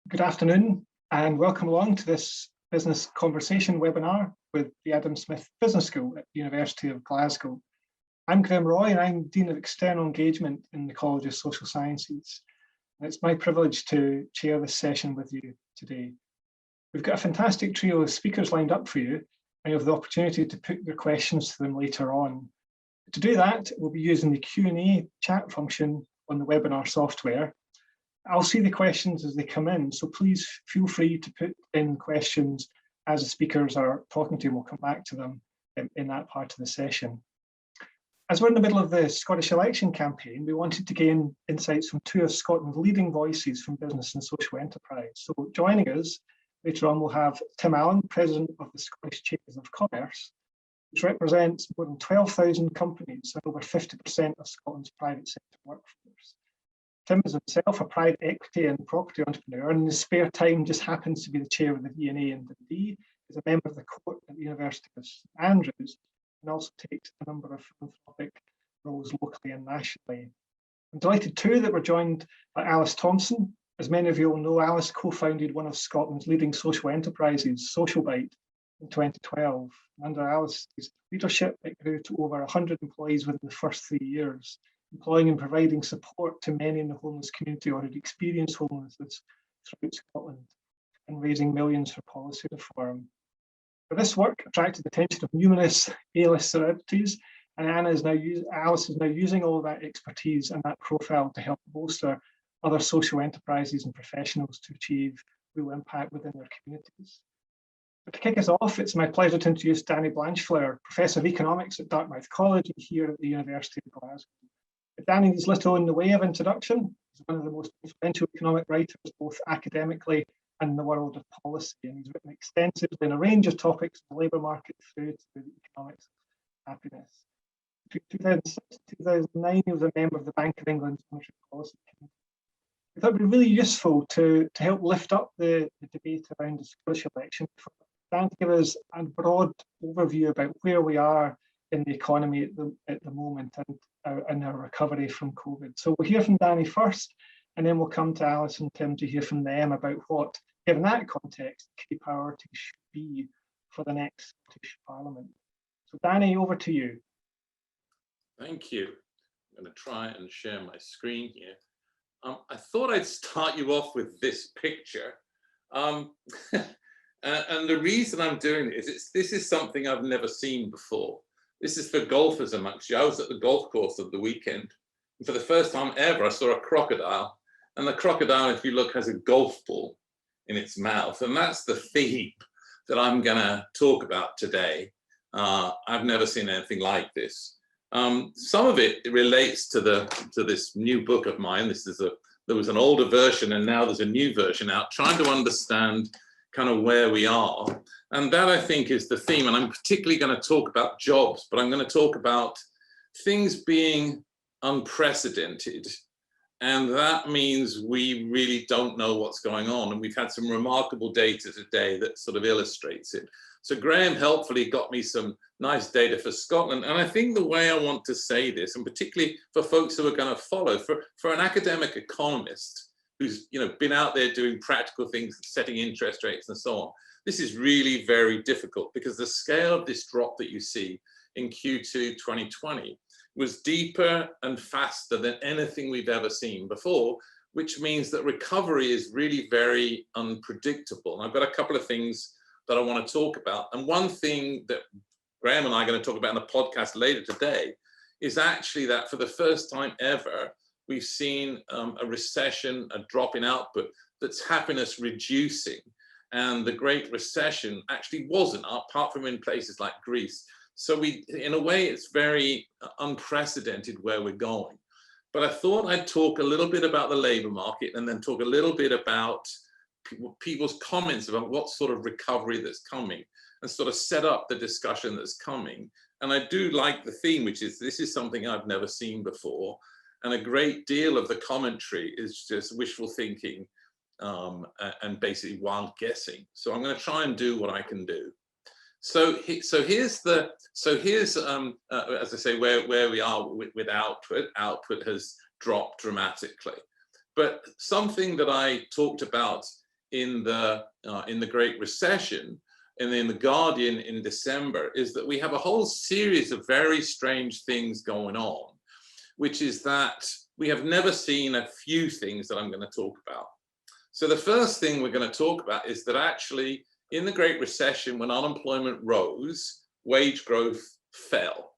Good afternoon and welcome along to this business conversation webinar with the Adam Smith Business School at the University of Glasgow. I'm Graeme Roy and I'm Dean of External Engagement in the College of Social Sciences. And it's my privilege to chair this session with you today. We've got a fantastic trio of speakers lined up for you and you have the opportunity to put your questions to them later on. To do that, we'll be using the Q&A chat function on the webinar software. I'll see the questions as they come in, so please feel free to put in questions as the speakers are talking to you. We'll come back to them in that part of the session. As we're in the middle of the Scottish election campaign, we wanted to gain insights from two of Scotland's leading voices from business and social enterprise. So joining us later on, we'll have Tim Allen, President of the Scottish Chambers of Commerce, which represents more than 12,000 companies and over 50% of Scotland's private sector workforce. Tim is himself a private equity and property entrepreneur, and in his spare time just happens to be the chair of the V&A in Dundee, is a member of the court at the University of St Andrews, and also takes a number of philanthropic roles locally and nationally. I'm delighted too that we're joined by Alice Thompson. As many of you will know, Alice co-founded one of Scotland's leading social enterprises, SocialBite, in 2012. Under Alice's leadership, it grew to over 100 employees within the first 3 years, employing and providing support to many in the homeless community or who'd experienced homelessness throughout Scotland, and raising millions for policy reform. But this work attracted the attention of numerous A-list celebrities, and Alice is now using all of that expertise and that profile to help bolster other social enterprises and professionals to achieve real impact within their communities. But to kick us off, it's my pleasure to introduce Danny Blanchflower, Professor of Economics at Dartmouth College here at the University of Glasgow. Danny needs little in the way of introduction. He's one of the most influential economic writers, both academically and in the world of policy, and he's written extensively on a range of topics from the labour market through to the economics of happiness. Between 2006 and 2009, he was a member of the Bank of England's Monetary Policy Committee. I thought it would be really useful to help lift up the debate around the Scottish election, for Dan to give us a broad overview about where we are in the economy at the moment and our recovery from COVID. So we'll hear from Danny first, and then we'll come to Alice and Tim to hear from them about what, given that context, key priorities should be for the next Scottish Parliament. So Danny, over to you. Thank you. I'm going to try and share my screen here. I thought I'd start you off with this picture. And the reason I'm doing it is this is something I've never seen before. This is for golfers amongst you. I was at the golf course of the weekend, and for the first time ever, I saw a crocodile. And the crocodile, if you look, has a golf ball in its mouth. And that's the theme that I'm going to talk about today. I've never seen anything like this. Some of it relates to this new book of mine. There was an older version, and now there's a new version out, trying to understand kind of where we are. And that, I think, is the theme. And I'm particularly going to talk about jobs, but I'm going to talk about things being unprecedented. And that means we really don't know what's going on. And we've had some remarkable data today that sort of illustrates it. So Graeme helpfully got me some nice data for Scotland. And I think the way I want to say this, and particularly for folks who are going to follow, for an academic economist who's been out there doing practical things, setting interest rates and so on, this is really very difficult, because the scale of this drop that you see in Q2 2020 was deeper and faster than anything we've ever seen before, which means that recovery is really very unpredictable. And I've got a couple of things that I want to talk about. And one thing that Graeme and I are going to talk about in the podcast later today is actually that for the first time ever, we've seen a recession, a drop in output that's happiness reducing. And the Great Recession actually wasn't, apart from in places like Greece. So in a way, it's very unprecedented where we're going. But I thought I'd talk a little bit about the labour market and then talk a little bit about people's comments about what sort of recovery that's coming and sort of set up the discussion that's coming. And I do like the theme, which is this is something I've never seen before. And a great deal of the commentary is just wishful thinking and basically wild guessing. So I'm going to try and do what I can do. So here's as I say, where we are with output. Output has dropped dramatically. But something that I talked about in the Great Recession and in the Guardian in December is that we have a whole series of very strange things going on, which is that we have never seen a few things that I'm going to talk about. So the first thing we're going to talk about is that actually in the Great Recession, when unemployment rose, wage growth fell.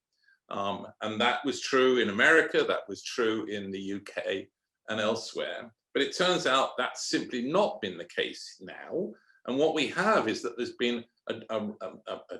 And that was true in America, that was true in the UK and elsewhere. But it turns out that's simply not been the case now. And what we have is that there's been a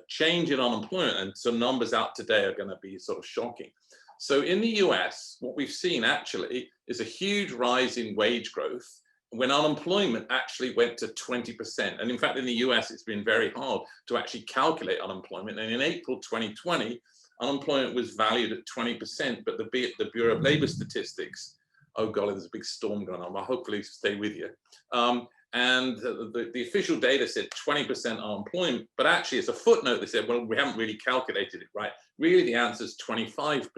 change in unemployment, and some numbers out today are going to be sort of shocking. So in the US, what we've seen actually is a huge rise in wage growth when unemployment actually went to 20%. And in fact, in the US, it's been very hard to actually calculate unemployment. And in April 2020, unemployment was valued at 20%, but the Bureau of Labor Statistics, oh golly, there's a big storm going on. I'll hopefully stay with you. And the official data said 20% unemployment, but actually as a footnote, they said, well, we haven't really calculated it right. Really, the answer is 25%.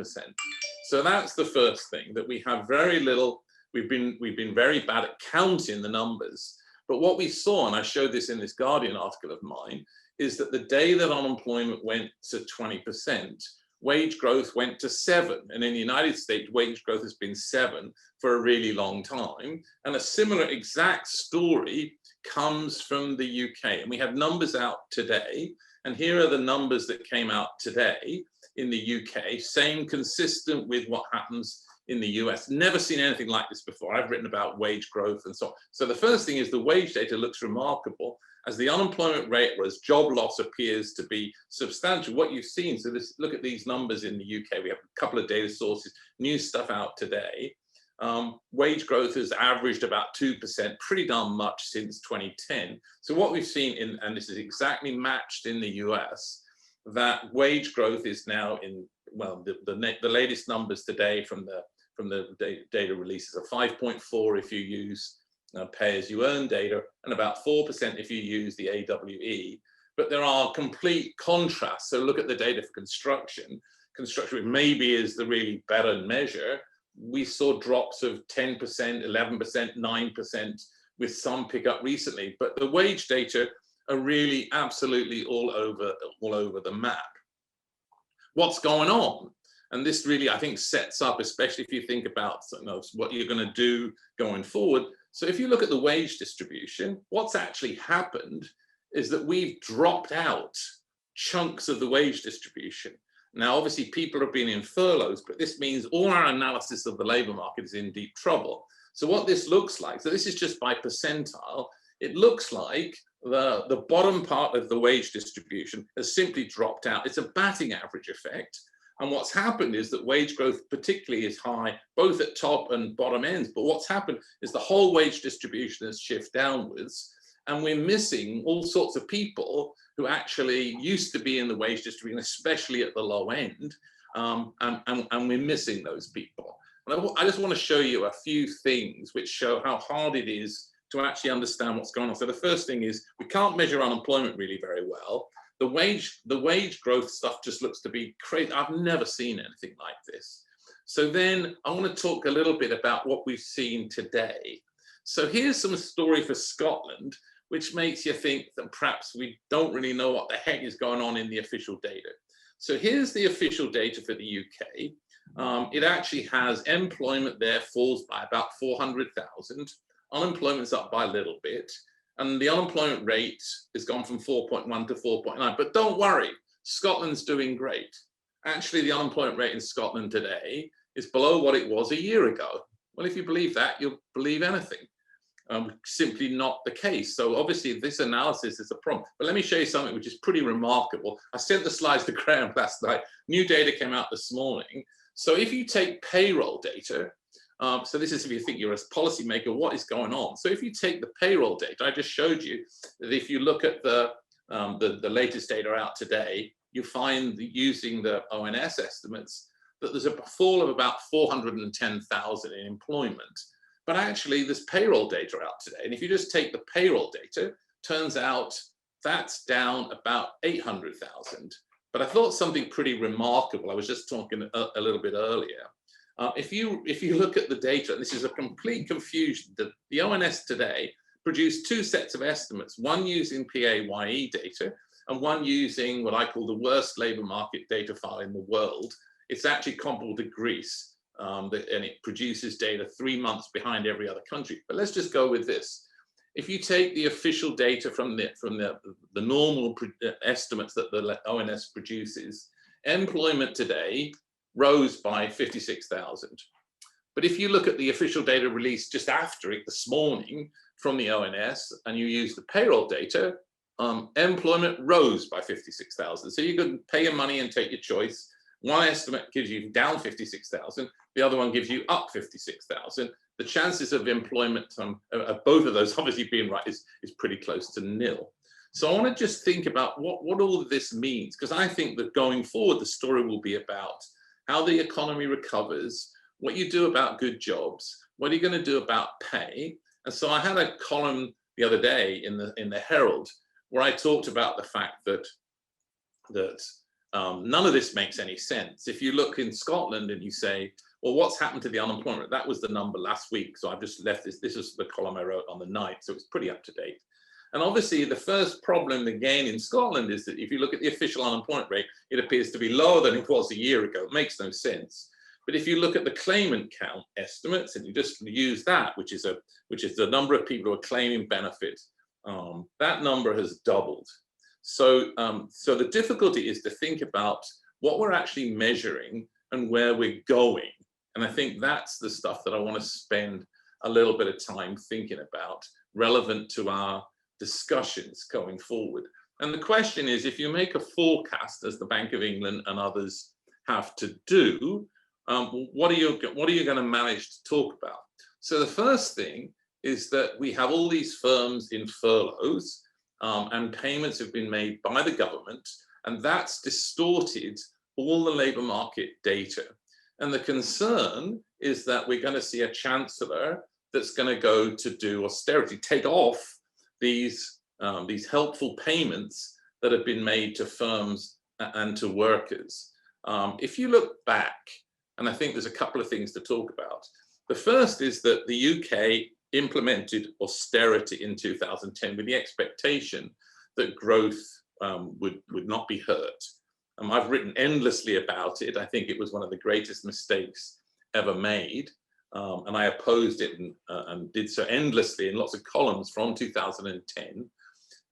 So that's the first thing, that we have very little, we've been very bad at counting the numbers. But what we saw, and I showed this in this Guardian article of mine, is that the day that unemployment went to 20%, wage growth went to 7%. And in the United States, wage growth has been 7% for a really long time. And a similar exact story comes from the UK. And we have numbers out today. And here are the numbers that came out today in the UK, same consistent with what happens in the US. Never seen anything like this before. I've written about wage growth and so on. So the first thing is the wage data looks remarkable. As the unemployment rate or as job loss appears to be substantial, what you've seen, so look at these numbers in the UK. We have a couple of data sources, new stuff out today. Wage growth has averaged about 2%, pretty darn much since 2010. So what we've seen, and this is exactly matched in the US, that wage growth is now in, well, the latest numbers today from the data releases are 5.4 if you use pay as you earn data, and about 4% if you use the AWE. But there are complete contrasts. So look at the data for construction. Construction maybe is the really better measure. We saw drops of 10%, 11%, 9% with some pickup recently, but the wage data are really absolutely all over the map. What's going on? And this really, I think, sets up, especially if you think about what you're going to do going forward. So if you look at the wage distribution, what's actually happened is that we've dropped out chunks of the wage distribution. Now, obviously, people have been in furloughs, but this means all our analysis of the labor market is in deep trouble. So what this looks like, so this is just by percentile, it looks like the bottom part of the wage distribution has simply dropped out. It's a batting average effect. And what's happened is that wage growth particularly is high, both at top and bottom ends. But what's happened is the whole wage distribution has shifted downwards. And we're missing all sorts of people who actually used to be in the wage distribution, especially at the low end. And we're missing those people. And I just want to show you a few things which show how hard it is to actually understand what's going on. So the first thing is we can't measure unemployment really very well. The wage growth stuff just looks to be crazy. I've never seen anything like this. So then I want to talk a little bit about what we've seen today. So here's some story for Scotland, which makes you think that perhaps we don't really know what the heck is going on in the official data. So here's the official data for the UK. It actually has employment there falls by about 400,000. Unemployment's up by a little bit. And the unemployment rate has gone from 4.1 to 4.9. But don't worry, Scotland's doing great. Actually, the unemployment rate in Scotland today is below what it was a year ago. Well, if you believe that, you'll believe anything. Simply not the case. So obviously, this analysis is a problem. But let me show you something which is pretty remarkable. I sent the slides to Graeme last night. New data came out this morning. So if you take payroll data, so this is if you think you're a policymaker, what is going on? So if you take the payroll data, I just showed you that if you look at the latest data out today, you find using the ONS estimates that there's a fall of about 410,000 in employment. But actually, there's payroll data out today. And if you just take the payroll data, turns out that's down about 800,000. But I thought something pretty remarkable. I was just talking a little bit earlier. If you look at the data, this is a complete confusion. The ONS today produced two sets of estimates, one using PAYE data and one using what I call the worst labor market data file in the world. It's actually comparable to Greece, and it produces data 3 months behind every other country. But let's just go with this. If you take the official data from the normal estimates that the ONS produces, employment today rose by 56,000. But if you look at the official data released just after it this morning from the ONS, and you use the payroll data, employment rose by 56,000. So you could pay your money and take your choice. One estimate gives you down 56,000, the other one gives you up 56,000. The chances of employment of both of those obviously being right is pretty close to nil. So I want to just think about what all of this means, because I think that going forward, the story will be about how the economy recovers, what you do about good jobs, what are you going to do about pay. And so I had a column the other day in the Herald where I talked about the fact that none of this makes any sense. If you look in Scotland and you say, well, what's happened to the unemployment? That was the number last week. So I've just left this. This is the column I wrote on the 9th. So it's pretty up to date. And obviously the first problem again in Scotland is that if you look at the official unemployment rate, it appears to be lower than it was a year ago. It makes no sense. But if you look at the claimant count estimates and you just use that, which is the number of people who are claiming benefit, that number has doubled. So the difficulty is to think about what we're actually measuring and where we're going. And I think that's the stuff that I want to spend a little bit of time thinking about, relevant to our discussions going forward. And the question is, if you make a forecast, as the Bank of England and others have to do, what are you going to manage to talk about? So the first thing is that we have all these firms in furloughs, and payments have been made by the government, and that's distorted all the labour market data. And the concern is that we're going to see a chancellor that's going to go to do austerity, take off these helpful payments that have been made to firms and to workers. If you look back, and I think there's a couple of things to talk about. The first is that the UK implemented austerity in 2010 with the expectation that growth would not be hurt. I've written endlessly about it. I think it was one of the greatest mistakes ever made. And I opposed it and did so endlessly in lots of columns from 2010.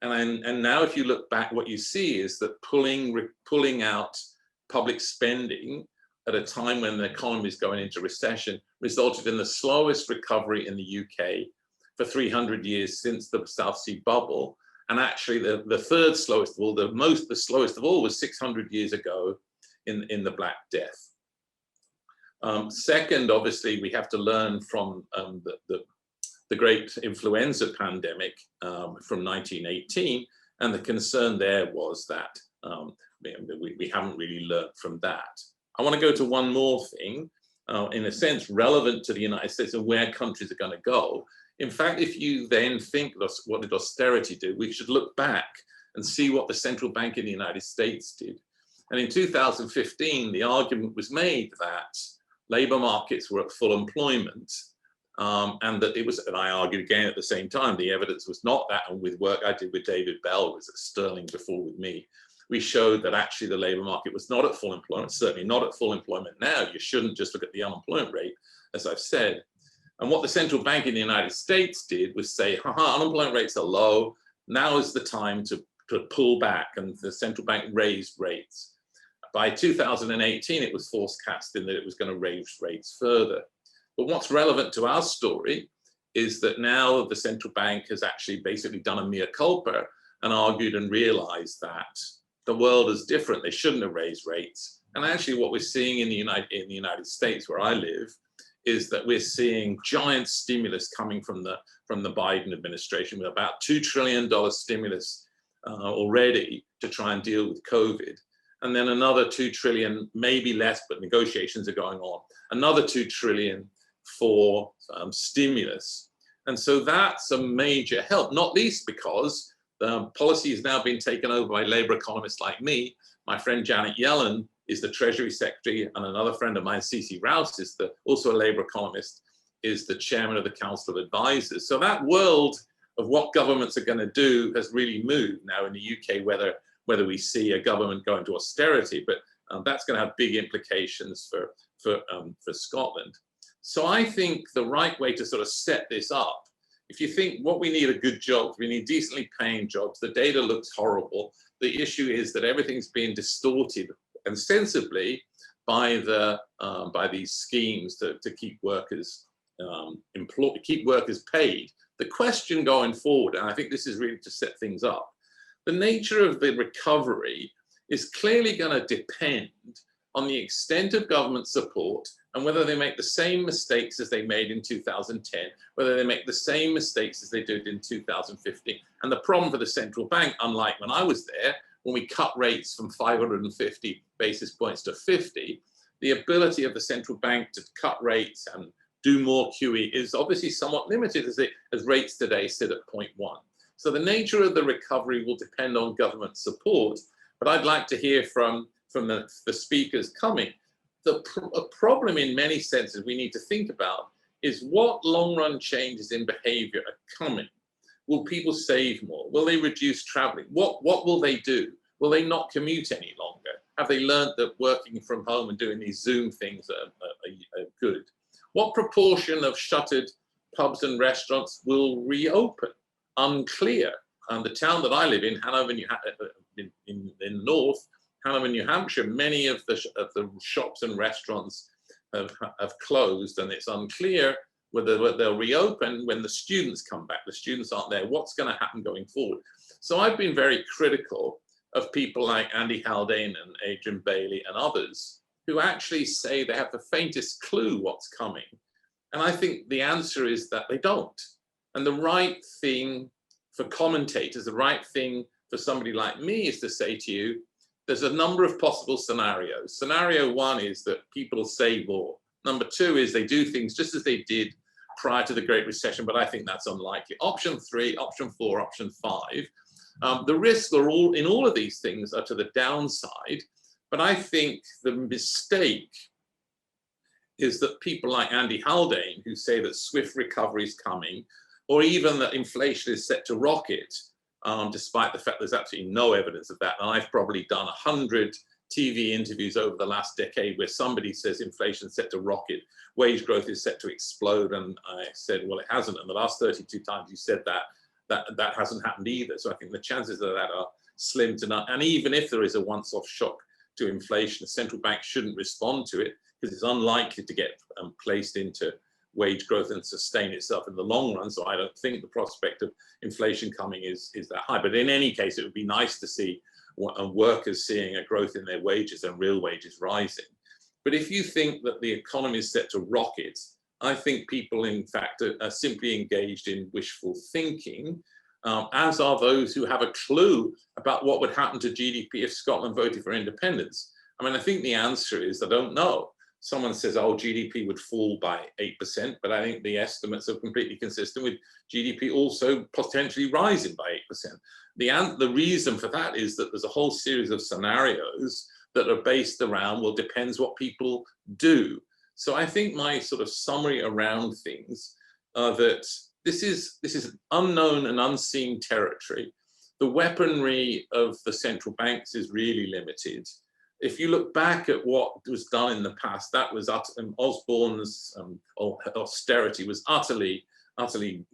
And now if you look back, what you see is that pulling out public spending at a time when the economy is going into recession resulted in the slowest recovery in the UK for 300 years since the South Sea bubble. And actually the third slowest of all, the slowest of all was 600 years ago in the Black Death. Second, obviously, we have to learn from the great influenza pandemic from 1918. And the concern there was that we haven't really learned from that. I want to go to one more thing, in a sense, relevant to the United States and where countries are going to go. In fact, if you then think, what did austerity do? We should look back and see what the central bank in the United States did. And in 2015, the argument was made that labor markets were at full employment, and that it was, and I argued again at the same time, the evidence was not that. And with work I did with David Bell, who was at Sterling before with me, we showed that actually the labor market was not at full employment, certainly not at full employment now. You shouldn't just look at the unemployment rate, as I've said. And what the central bank in the United States did was say, unemployment rates are low. Now is the time to pull back, and the central bank raised rates. By 2018, it was forecasting that it was going to raise rates further. But what's relevant to our story is that now the central bank has actually basically done a mea culpa and argued and realized that the world is different. They shouldn't have raised rates. And actually what we're seeing in the United States, where I live, is that we're seeing giant stimulus coming from the Biden administration, with about $2 trillion stimulus already to try and deal with COVID. And then another 2 trillion, maybe less, but negotiations are going on. Another 2 trillion for stimulus. And so that's a major help, not least because the policy has now been taken over by labor economists like me. My friend Janet Yellen is the Treasury Secretary, and another friend of mine, C.C. Rouse, is also a labor economist, is the chairman of the Council of Advisors. So that world of what governments are going to do has really moved now in the UK, whether we see a government go into austerity, but that's going to have big implications for Scotland. So I think the right way to sort of set this up, if you think what we need are good jobs, we need decently paying jobs, the data looks horrible. The issue is that everything's being distorted and sensibly by these schemes to keep workers employed, keep workers paid. The question going forward, and I think this is really to set things up, the nature of the recovery is clearly going to depend on the extent of government support and whether they make the same mistakes as they made in 2010, whether they make the same mistakes as they did in 2015. And the problem for the central bank, unlike when I was there, when we cut rates from 550 basis points to 50, the ability of the central bank to cut rates and do more QE is obviously somewhat limited as rates today sit at 0.1. So the nature of the recovery will depend on government support, but I'd like to hear from the speakers coming. The problem in many senses we need to think about is what long-run changes in behavior are coming. Will people save more? Will they reduce traveling? What will they do? Will they not commute any longer? Have they learned that working from home and doing these Zoom things are good? What proportion of shuttered pubs and restaurants will reopen? Unclear. The town that I live in, Hanover, in the north, Hanover, New Hampshire, many of the shops and restaurants have closed, and it's unclear whether they'll reopen when the students come back. The students aren't there. What's going to happen going forward? So I've been very critical of people like Andy Haldane and Adrian Bailey and others who actually say they have the faintest clue what's coming. And I think the answer is that they don't. And the right thing for commentators, the right thing for somebody like me is to say to you, there's a number of possible scenarios. Scenario one is that people save more. Number two is they do things just as they did prior to the Great Recession, but I think that's unlikely. Option three, option four, option five. The risks are in all of these things are to the downside, but I think the mistake is that people like Andy Haldane, who say that swift recovery is coming, or even that inflation is set to rocket, despite the fact there's absolutely no evidence of that. And I've probably done 100 TV interviews over the last decade where somebody says inflation is set to rocket, wage growth is set to explode. And I said, well, it hasn't. And the last 32 times you said that hasn't happened either. So I think the chances of that are slim to none. And even if there is a once-off shock to inflation, the central bank shouldn't respond to it because it's unlikely to get placed into wage growth and sustain itself in the long run. So I don't think the prospect of inflation coming is that high. But in any case, it would be nice to see workers seeing a growth in their wages and real wages rising. But if you think that the economy is set to rocket, I think people, in fact, are simply engaged in wishful thinking, as are those who have a clue about what would happen to GDP if Scotland voted for independence. I mean, I think the answer is, I don't know. Someone says, oh, GDP would fall by 8%, but I think the estimates are completely consistent with GDP also potentially rising by 8%. The reason for that is that there's a whole series of scenarios that are based around, well, depends what people do. So I think my sort of summary around things are that this is unknown and unseen territory. The weaponry of the central banks is really limited. If you look back at what was done in the past, that was Osborne's austerity was utterly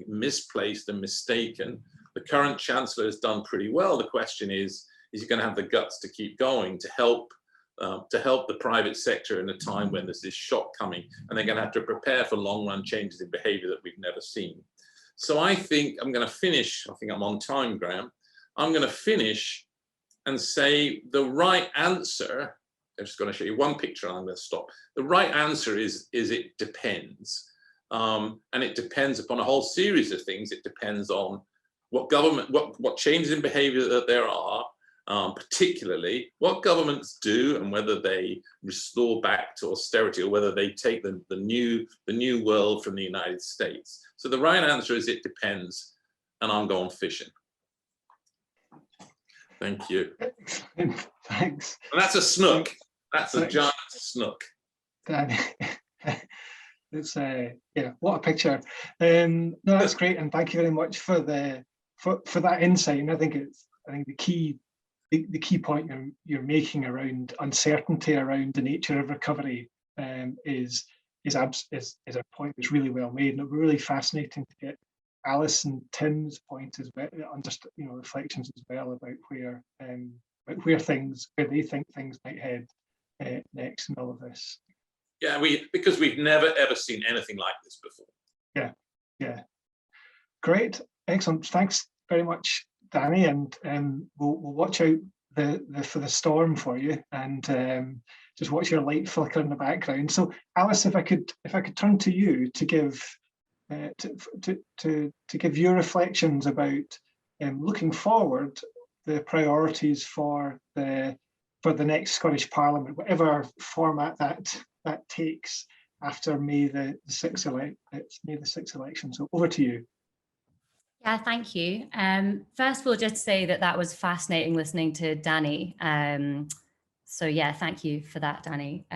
misplaced and mistaken. The current chancellor has done pretty well. The question is he going to have the guts to keep going to help the private sector in a time when there's this shock coming, and they're going to have to prepare for long-run changes in behavior that we've never seen. So I think I'm going to finish. I think I'm on time, Graham. I'm going to finish and say the right answer, I'm just going to show you one picture and I'm going to stop. The right answer is it depends. And it depends upon a whole series of things. It depends on what changes in behavior that there are, particularly what governments do and whether they restore back to austerity or whether they take the new world from the United States. So the right answer is it depends, and I'm going fishing. Thank you. Thanks. And that's a snook. That's a giant snook. The It's yeah, what a picture. No, that's great, and thank you very much for for that insight. And I think the key point you're making around uncertainty around the nature of recovery is a point that's really well made, and it'll be really fascinating to get Alice and Tim's point as well, reflections as well about where they think things might head next in all of this. Yeah, because we've never ever seen anything like this before. Yeah, great, excellent. Thanks very much, Danny, and we'll watch out for the storm for you, and just watch your light flicker in the background. So, Alice, if I could turn to you to give to give your reflections about looking forward, the priorities for the next Scottish Parliament, whatever format that takes after May the 6th election. So over to you. Yeah, thank you. First of all, just to say that was fascinating listening to Danny. So yeah, thank you for that, Danny.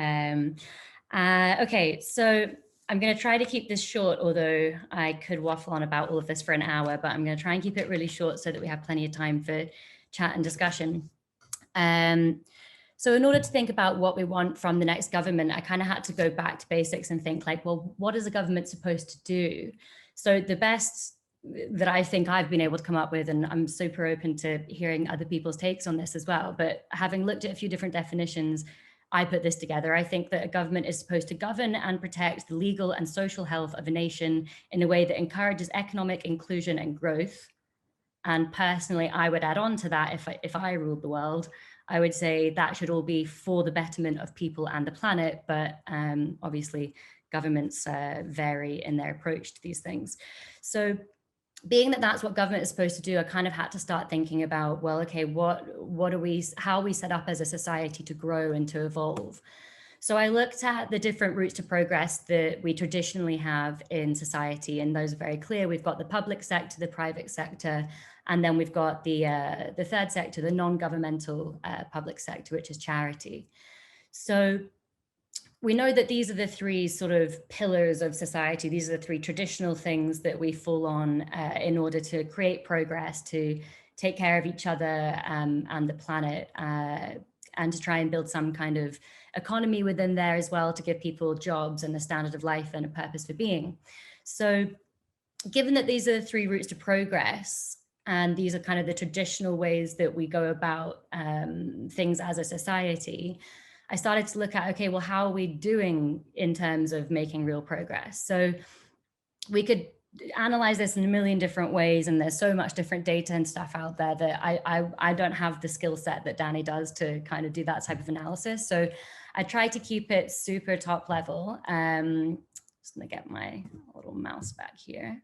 Okay, so I'm going to try to keep this short, although I could waffle on about all of this for an hour, but I'm going to try and keep it really short so that we have plenty of time for chat and discussion. So in order to think about what we want from the next government, I kind of had to go back to basics and think like, well, what is a government supposed to do? So the best that I think I've been able to come up with, and I'm super open to hearing other people's takes on this as well, but having looked at a few different definitions, I put this together. I think that a government is supposed to govern and protect the legal and social health of a nation in a way that encourages economic inclusion and growth. And personally, I would add on to that, if I ruled the world, I would say that should all be for the betterment of people and the planet, but obviously governments vary in their approach to these things. So being that that's what government is supposed to do, I kind of had to start thinking about, well, okay, how are we set up as a society to grow and to evolve? So I looked at the different routes to progress that we traditionally have in society, and those are very clear. We've got the public sector, the private sector, and then we've got the third sector, the non-governmental public sector, which is charity. So we know that these are the three sort of pillars of society. These are the three traditional things that we fall on in order to create progress, to take care of each other and the planet, and to try and build some kind of economy within there as well, to give people jobs and a standard of life and a purpose for being. So given that these are the three routes to progress, and these are kind of the traditional ways that we go about things as a society, I started to look at, okay, well, how are we doing in terms of making real progress? So we could analyze this in a million different ways, and there's so much different data and stuff out there that I don't have the skill set that Danny does to kind of do that type of analysis. So I try to keep it super top level. Just gonna get my little mouse back here.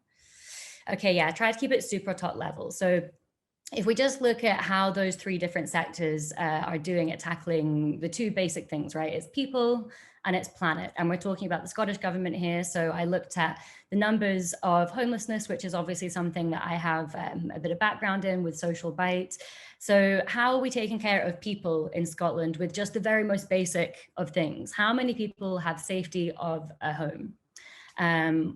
Okay, yeah, I try to keep it super top level. So if we just look at how those three different sectors are doing at tackling the two basic things, right? It's people and it's planet. And we're talking about the Scottish government here. So I looked at the numbers of homelessness, which is obviously something that I have a bit of background in with Social Bite. So how are we taking care of people in Scotland with just the very most basic of things? How many people have safety of a home?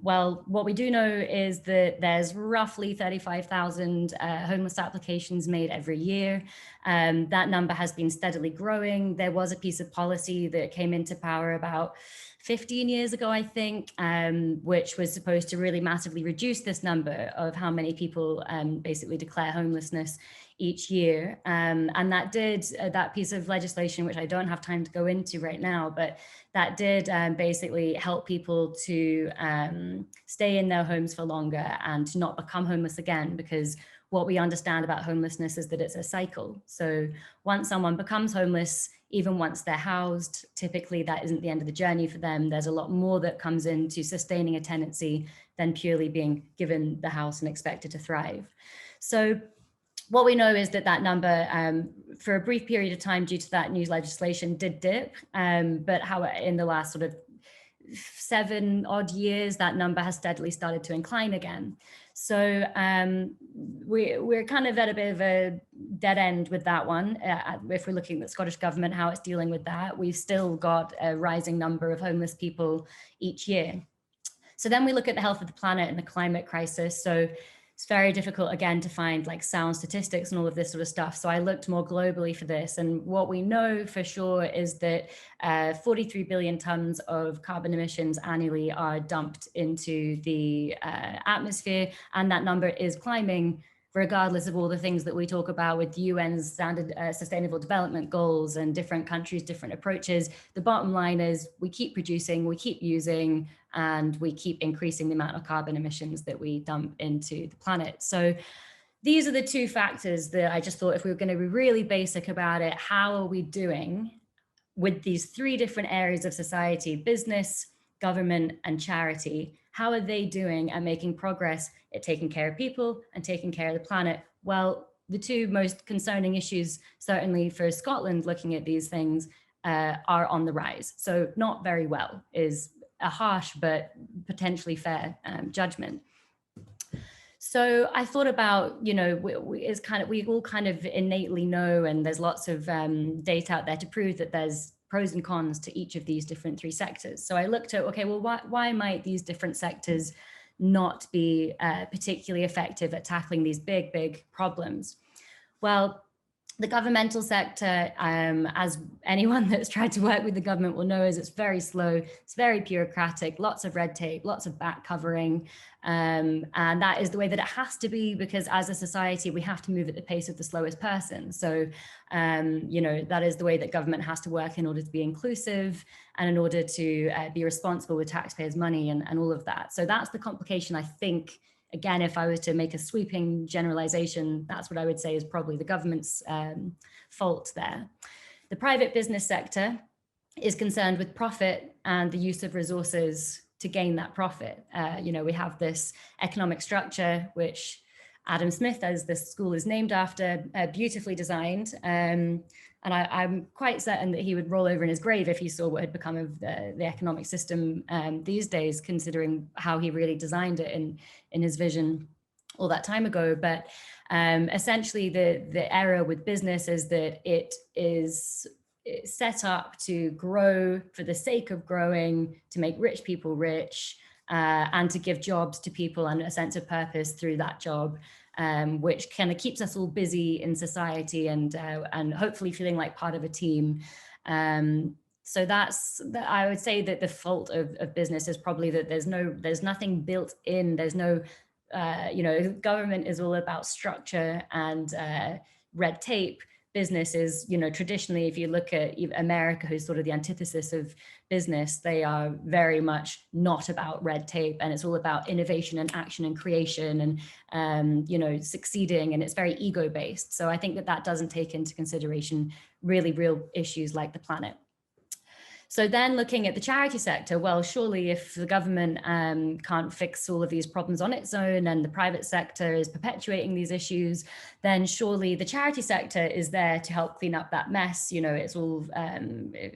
Well, what we do know is that there's roughly 35,000 homeless applications made every year. That number has been steadily growing. There was a piece of policy that came into power about 15 years ago, I think, which was supposed to really massively reduce this number of how many people basically declare homelessness each year. And that piece of legislation, which I don't have time to go into right now, but that did basically help people to stay in their homes for longer and to not become homeless again, because what we understand about homelessness is that it's a cycle. So once someone becomes homeless, even once they're housed, typically that isn't the end of the journey for them. There's a lot more that comes into sustaining a tenancy than purely being given the house and expected to thrive. So what we know is that number, for a brief period of time due to that new legislation, did dip, but how in the last sort of 7 odd years, that number has steadily started to incline again. So we're kind of at a bit of a dead end with that one. If we're looking at the Scottish government, how it's dealing with that, we've still got a rising number of homeless people each year. So then we look at the health of the planet and the climate crisis. So it's very difficult, again, to find like sound statistics and all of this sort of stuff. So I looked more globally for this. And what we know for sure is that 43 billion tons of carbon emissions annually are dumped into the atmosphere. And that number is climbing regardless of all the things that we talk about with UN's standard sustainable development goals and different countries, different approaches. The bottom line is we keep producing, we keep using, and we keep increasing the amount of carbon emissions that we dump into the planet. So these are the two factors that I just thought, if we were going to be really basic about it, how are we doing with these three different areas of society, business, government, and charity? How are they doing at making progress at taking care of people and taking care of the planet? Well, the two most concerning issues, certainly for Scotland, looking at these things, are on the rise. So not very well is a harsh but potentially fair judgment. So I thought about, you know, we all kind of innately know, and there's lots of data out there to prove that there's pros and cons to each of these different three sectors. So I looked at, okay, well, why might these different sectors not be particularly effective at tackling these big problems? Well, the governmental sector, as anyone that's tried to work with the government will know, is it's very slow, it's very bureaucratic, lots of red tape, lots of back covering. And that is the way that it has to be, because as a society, we have to move at the pace of the slowest person. So, you know, that is the way that government has to work in order to be inclusive and in order to be responsible with taxpayers' money and all of that. So that's the complication, I think. Again, if I was to make a sweeping generalization, that's what I would say is probably the government's fault there. The private business sector is concerned with profit and the use of resources to gain that profit. You know, we have this economic structure, which Adam Smith, as this school is named after, beautifully designed. And I'm quite certain that he would roll over in his grave if he saw what had become of the economic system these days, considering how he really designed it in his vision all that time ago. But essentially, the error with business is that it is set up to grow for the sake of growing, to make rich people rich, and to give jobs to people and a sense of purpose through that job. Which kind of keeps us all busy in society and hopefully feeling like part of a team. So I would say that the fault of business is probably that there's nothing built in. There's no, you know, government is all about structure and red tape. Business is, you know, traditionally, if you look at America, who's sort of the antithesis of business, they are very much not about red tape, and it's all about innovation and action and creation and, you know, succeeding, and it's very ego based. So I think that doesn't take into consideration really real issues like the planet. So then looking at the charity sector, well, surely if the government can't fix all of these problems on its own and the private sector is perpetuating these issues, then surely the charity sector is there to help clean up that mess. You know, it's all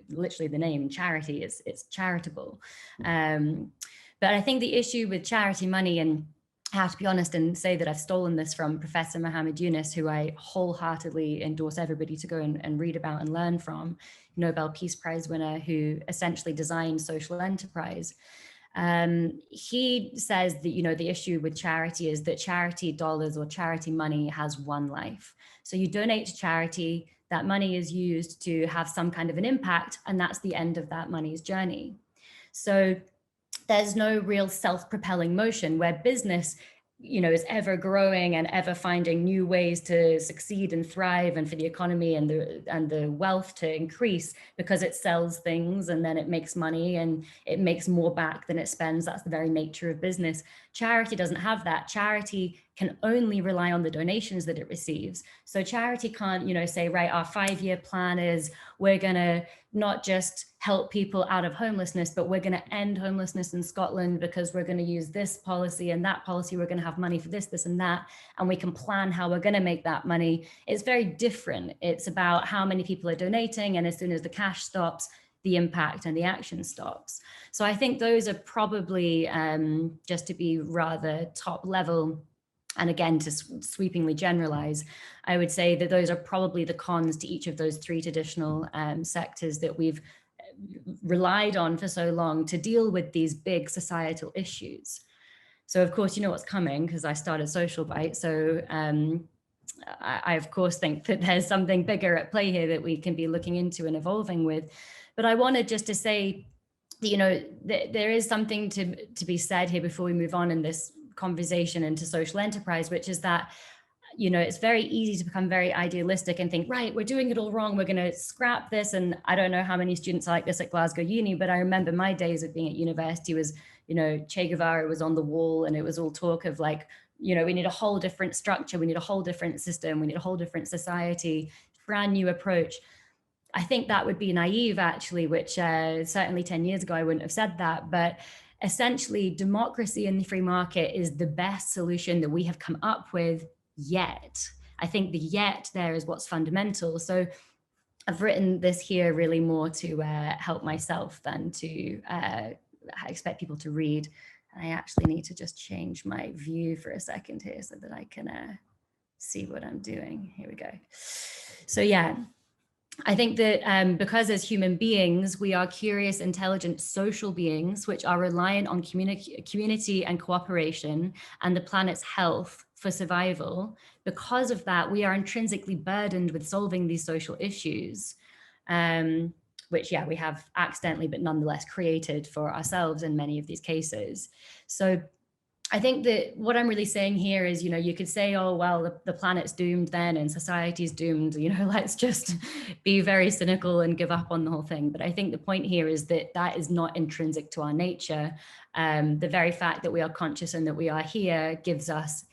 literally the name charity, it's charitable. But I think the issue with charity money, and I have to be honest and say that I've stolen this from Professor Muhammad Yunus, who I wholeheartedly endorse everybody to go and read about and learn from, Nobel Peace Prize winner who essentially designed social enterprise. He says that, you know, the issue with charity is that charity dollars or charity money has one life. So you donate to charity, that money is used to have some kind of an impact, and that's the end of that money's journey. So there's no real self-propelling motion where business, you know, is ever growing and ever finding new ways to succeed and thrive, and for the economy and the wealth to increase because it sells things and then it makes money and it makes more back than it spends. That's the very nature of business. Charity doesn't have that. Charity can only rely on the donations that it receives. So charity can't, you know, say, right, our 5-year plan is we're going to not just help people out of homelessness, but we're going to end homelessness in Scotland because we're going to use this policy and that policy. We're going to have money for this, this and that. And we can plan how we're going to make that money. It's very different. It's about how many people are donating. And as soon as the cash stops, the impact and the action stops. So I think those are probably, just to be rather top level, and again, to sweepingly generalize, I would say that those are probably the cons to each of those three traditional sectors that we've relied on for so long to deal with these big societal issues. So of course, you know what's coming because I started Social Bite. So I of course think that there's something bigger at play here that we can be looking into and evolving with. But I wanted just to say that, you know, there is something to be said here before we move on in this conversation into social enterprise, which is that, you know, it's very easy to become very idealistic and think, right, we're doing it all wrong, we're going to scrap this. And I don't know how many students are like this at Glasgow Uni, but I remember my days of being at university was, you know, Che Guevara was on the wall, and it was all talk of like, you know, we need a whole different structure, we need a whole different system, we need a whole different society, brand new approach. I think that would be naive, actually, which certainly 10 years ago, I wouldn't have said that. But essentially, democracy in the free market is the best solution that we have come up with yet. I think the yet there is what's fundamental. So I've written this here really more to help myself than to expect people to read. I actually need to just change my view for a second here so that I can see what I'm doing. Here we go. So yeah, I think that because as human beings, we are curious, intelligent, social beings, which are reliant on community and cooperation and the planet's health for survival. Because of that, we are intrinsically burdened with solving these social issues, which, yeah, we have accidentally, but nonetheless created for ourselves in many of these cases. So I think that what I'm really saying here is, you know, you could say, oh, well, the planet's doomed then and society's doomed, you know, let's just be very cynical and give up on the whole thing. But I think the point here is that that is not intrinsic to our nature. The very fact that we are conscious and that we are here gives us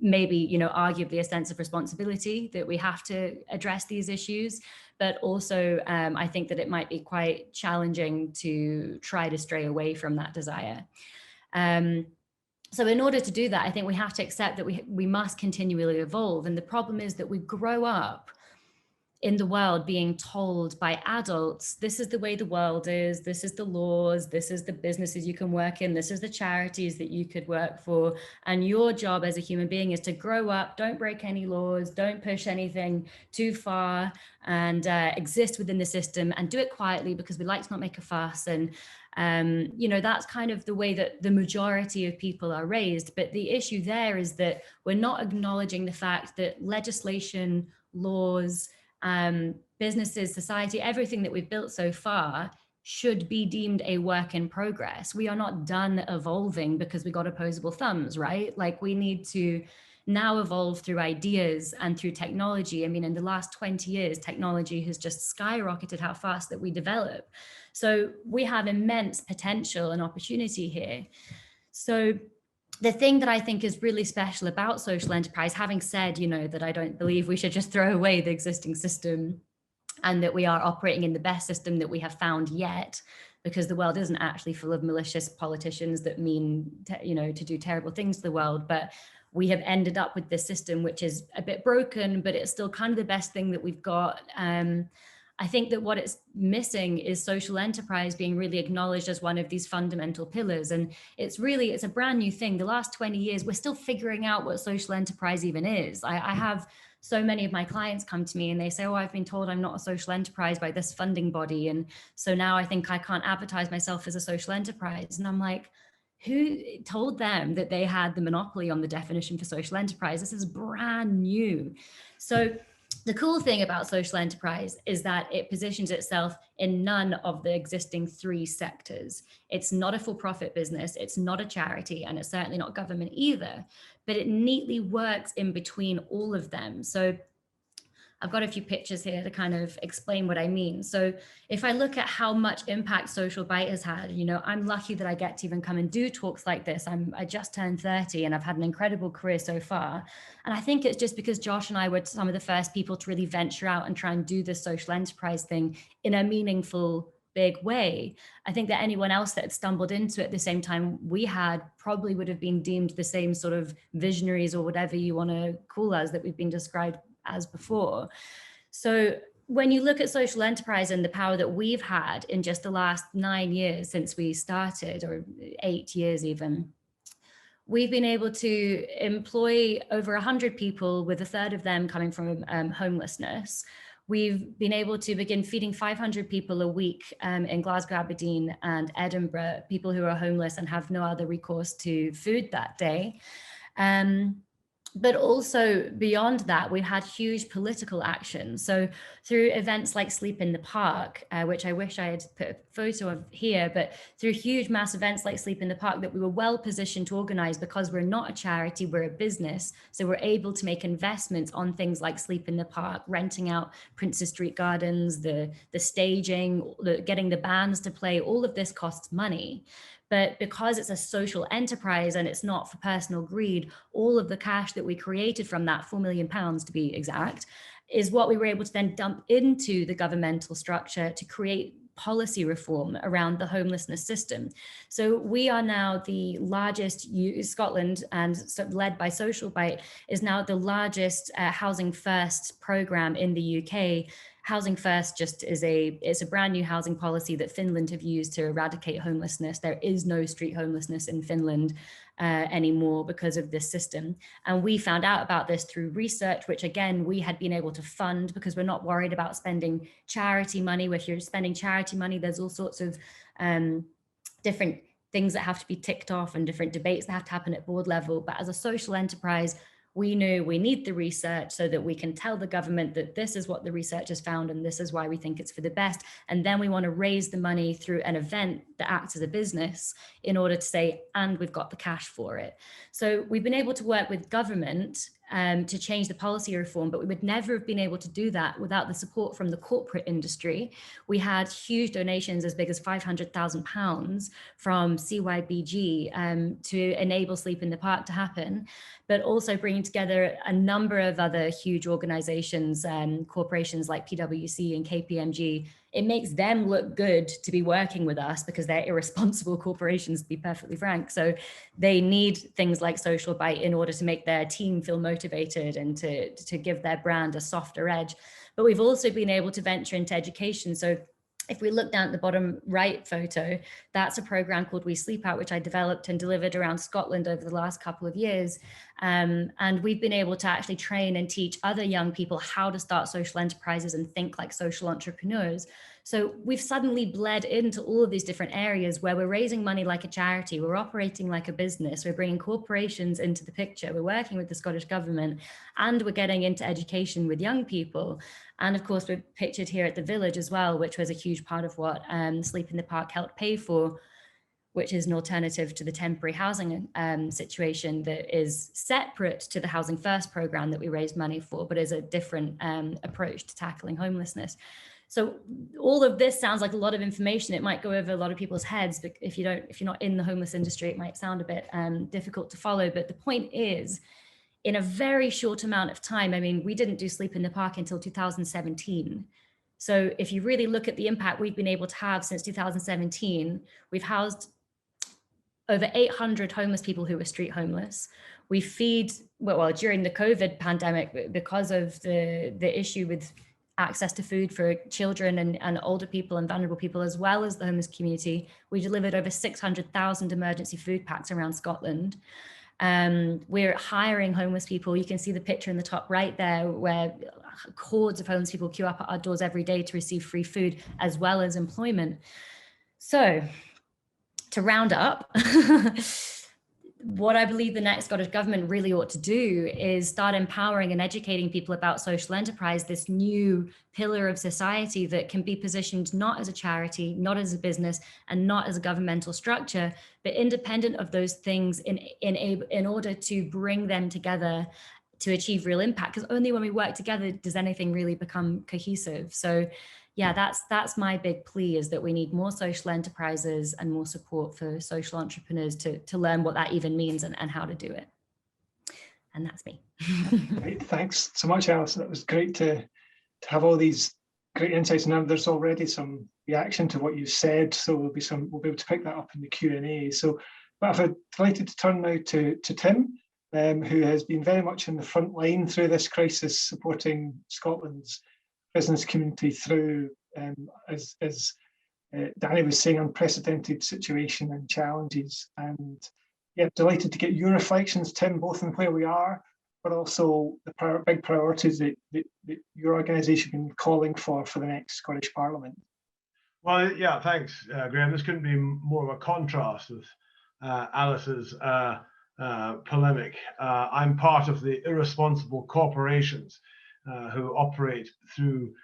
maybe, you know, arguably a sense of responsibility that we have to address these issues. But also, I think that it might be quite challenging to try to stray away from that desire. So in order to do that, I think we have to accept that we must continually evolve. And the problem is that we grow up in the world being told by adults, this is the way the world is, this is the laws, this is the businesses you can work in, this is the charities that you could work for. And your job as a human being is to grow up, don't break any laws, don't push anything too far, and exist within the system and do it quietly because we like to not make a fuss. And you know, that's kind of the way that the majority of people are raised. But the issue there is that we're not acknowledging the fact that legislation, laws, businesses, society, everything that we've built so far should be deemed a work in progress. We are not done evolving because we got opposable thumbs, right? Like we need to now evolve through ideas and through technology. I mean, in the last 20 years, technology has just skyrocketed how fast that we develop. So we have immense potential and opportunity here. So the thing that I think is really special about social enterprise, having said, you know, that I don't believe we should just throw away the existing system and that we are operating in the best system that we have found yet, because the world isn't actually full of malicious politicians that mean, you know, to do terrible things to the world. But we have ended up with this system, which is a bit broken, but it's still kind of the best thing that we've got. I think that what it's missing is social enterprise being really acknowledged as one of these fundamental pillars. And it's a brand new thing. The last 20 years, we're still figuring out what social enterprise even is. I have so many of my clients come to me and they say, oh, I've been told I'm not a social enterprise by this funding body. And so now I think I can't advertise myself as a social enterprise. And I'm like, who told them that they had the monopoly on the definition for social enterprise? This is brand new. So the cool thing about social enterprise is that it positions itself in none of the existing three sectors. It's not a for-profit business, it's not a charity, and it's certainly not government either, but it neatly works in between all of them. So I've got a few pictures here to kind of explain what I mean. So if I look at how much impact Social Bite has had, you know, I'm lucky that I get to even come and do talks like this. I just turned 30 and I've had an incredible career so far. And I think it's just because Josh and I were some of the first people to really venture out and try and do this social enterprise thing in a meaningful, big way. I think that anyone else that had stumbled into it at the same time we had probably would have been deemed the same sort of visionaries or whatever you want to call us that we've been described as before. So when you look at social enterprise and the power that we've had in just the last 9 years since we started, or 8 years even, we've been able to employ over 100 people, with a third of them coming from homelessness. we've been able to begin feeding 500 people a week in Glasgow, Aberdeen and Edinburgh, people who are homeless and have no other recourse to food that day. But also beyond that, we've had huge political action. So through events like Sleep in the Park, which I wish I had put a photo of here, but through huge mass events like Sleep in the Park that we were well positioned to organize, because we're not a charity, we're a business. So we're able to make investments on things like Sleep in the Park, renting out Princes Street Gardens, the staging, getting the bands to play, all of this costs money. But because it's a social enterprise and it's not for personal greed, all of the cash that we created from that, £4 million to be exact, is what we were able to then dump into the governmental structure to create policy reform around the homelessness system. So we are now the largest, Scotland, and led by Social Bite, is now the largest Housing First program in the UK. Housing First just is it's a brand new housing policy that Finland have used to eradicate homelessness. There is no street homelessness in Finland anymore because of this system. And we found out about this through research, which again, we had been able to fund because we're not worried about spending charity money. If you're spending charity money, there's all sorts of different things that have to be ticked off and different debates that have to happen at board level. But as a social enterprise, we knew we need the research so that we can tell the government that this is what the research has found and this is why we think it's for the best. And then we want to raise the money through an event that acts as a business in order to say, and we've got the cash for it. So we've been able to work with government to change the policy reform, but we would never have been able to do that without the support from the corporate industry. We had huge donations as big as £500,000 from CYBG to enable Sleep in the Park to happen, but also bringing together a number of other huge organizations, corporations like PwC and KPMG. It makes them look good to be working with us because they're irresponsible corporations, to be perfectly frank. So they need things like Social Bite in order to make their team feel motivated and to give their brand a softer edge. But we've also been able to venture into education. So if we look down at the bottom right photo, that's a program called We Sleep Out, which I developed and delivered around Scotland over the last couple of years. And we've been able to actually train and teach other young people how to start social enterprises and think like social entrepreneurs. So we've suddenly bled into all of these different areas where we're raising money like a charity, we're operating like a business, we're bringing corporations into the picture, we're working with the Scottish Government, and we're getting into education with young people. And of course, we're pictured here at the village as well, which was a huge part of what Sleep in the Park helped pay for, which is an alternative to the temporary housing situation that is separate to the Housing First program that we raised money for, but is a different approach to tackling homelessness. So all of this sounds like a lot of information. It might go over a lot of people's heads, but if you're not in the homeless industry, it might sound a bit difficult to follow. But the point is, in a very short amount of time, I mean, we didn't do Sleep in the Park until 2017. So if you really look at the impact we've been able to have since 2017, we've housed over 800 homeless people who were street homeless. We feed, well, during the COVID pandemic, because of the issue with access to food for children and older people and vulnerable people, as well as the homeless community, we delivered over 600,000 emergency food packs around Scotland. We're hiring homeless people. You can see the picture in the top right there where hordes of homeless people queue up at our doors every day to receive free food as well as employment. So to round up, what I believe the next Scottish Government really ought to do is start empowering and educating people about social enterprise, this new pillar of society that can be positioned not as a charity, not as a business, and not as a governmental structure, but independent of those things in order to bring them together to achieve real impact. Because only when we work together does anything really become cohesive. So yeah, that's my big plea, is that we need more social enterprises and more support for social entrepreneurs to learn what that even means and how to do it. And that's me. Great, thanks so much, Alison. That was great to have all these great insights. Now there's already some reaction to what you said, so we'll be able to pick that up in the Q&A. So, but I'm delighted to turn now to Tim, who has been very much in the front line through this crisis, supporting Scotland's business community through, as Danny was saying, unprecedented situation and challenges. And yeah, delighted to get your reflections, Tim, both on where we are, but also the big priorities that your organisation has been calling for the next Scottish Parliament. Well, yeah, thanks, Graeme. This couldn't be more of a contrast with Alice's polemic. I'm part of the irresponsible corporations who operate through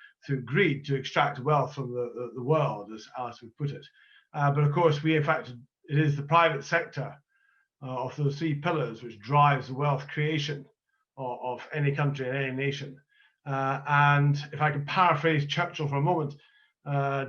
greed to extract wealth from the world, as Alice would put it. But of course, in fact, it is the private sector of those three pillars which drives the wealth creation of any country and any nation. And if I can paraphrase Churchill for a moment,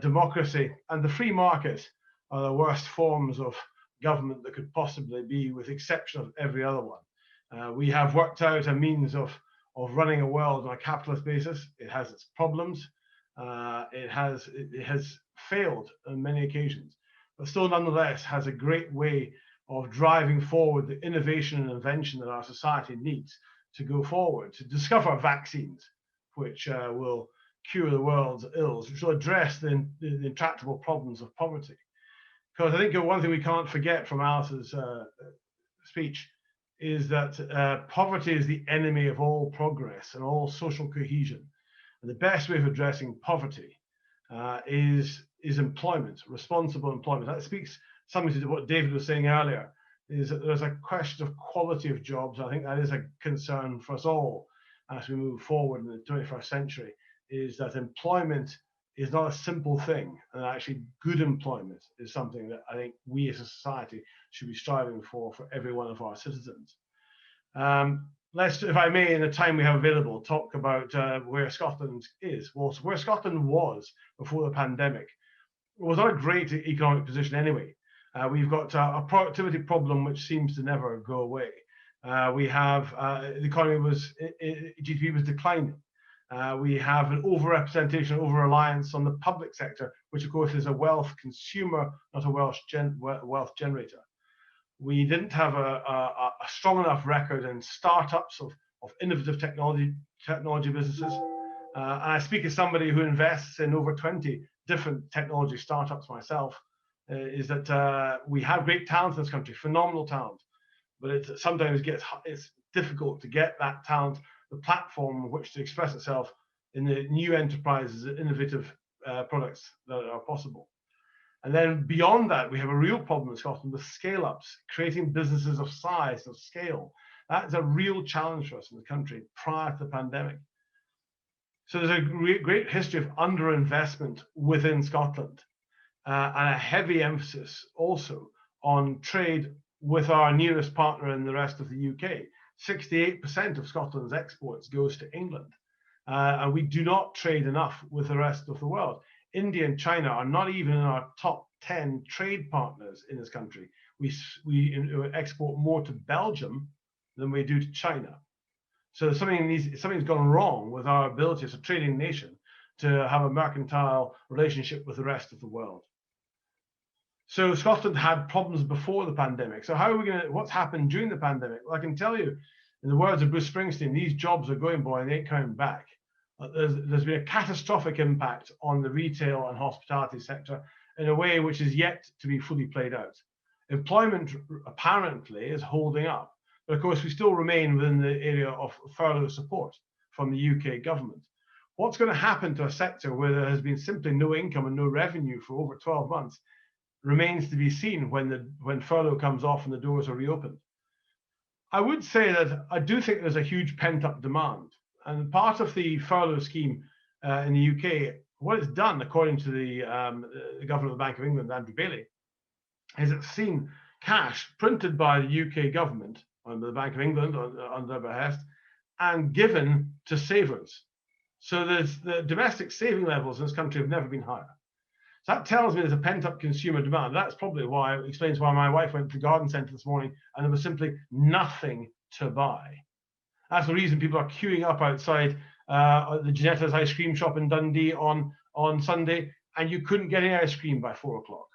democracy and the free market are the worst forms of government that could possibly be, with exception of every other one. We have worked out a means of running a world on a capitalist basis. It has its problems. It has failed on many occasions, but still nonetheless has a great way of driving forward the innovation and invention that our society needs to go forward, to discover vaccines which will cure the world's ills, which will address the intractable problems of poverty. Because I think one thing we can't forget from Alice's speech is that poverty is the enemy of all progress and all social cohesion. And the best way of addressing poverty is employment, responsible employment. That speaks something to what David was saying earlier, is that there's a question of quality of jobs. I think that is a concern for us all as we move forward in the 21st century, is that employment is not a simple thing, and actually good employment is something that I think we as a society should be striving for every one of our citizens. Let's, if I may, in the time we have available, talk about where Scotland is. Well, so where Scotland was before the pandemic was not a great economic position anyway. We've got a productivity problem which seems to never go away. We have the economy GDP was declining. We have an overrepresentation, over-reliance on the public sector, which of course is a wealth consumer, not a wealth generator. We didn't have a strong enough record in startups of innovative technology businesses. And I speak as somebody who invests in over 20 different technology startups myself, is that we have great talent in this country, phenomenal talent, but it sometimes it's difficult to get that talent the platform on which to express itself in the new enterprises, innovative products that are possible. And then beyond that, we have a real problem in Scotland with scale-ups, creating businesses of size, of scale. That is a real challenge for us in the country prior to the pandemic. So there's a great history of underinvestment within Scotland, and a heavy emphasis also on trade with our nearest partner in the rest of the UK. 68% of Scotland's exports goes to England, and we do not trade enough with the rest of the world. India and China are not even in our top 10 trade partners in this country. We export more to Belgium than we do to China. So something's gone wrong with our ability as a trading nation to have a mercantile relationship with the rest of the world. So Scotland had problems before the pandemic. So what's happened during the pandemic? Well, I can tell you, in the words of Bruce Springsteen, these jobs are going, boy, and they ain't coming back. There's been a catastrophic impact on the retail and hospitality sector in a way which is yet to be fully played out. Employment apparently is holding up, but of course we still remain within the area of furlough support from the UK government. What's going to happen to a sector where there has been simply no income and no revenue for over 12 months remains to be seen when furlough comes off and the doors are reopened. I would say that I do think there's a huge pent-up demand, and part of the furlough scheme in the UK, what it's done, according to the Governor of the Bank of England, Andrew Bailey, is it's seen cash printed by the UK government under the Bank of England on their behest and given to savers. So the domestic saving levels in this country have never been higher. So that tells me there's a pent-up consumer demand. That's probably why it explains why my wife went to the garden centre this morning and there was simply nothing to buy. That's the reason people are queuing up outside the Ginetta's ice cream shop in Dundee on Sunday, and you couldn't get any ice cream by 4 o'clock.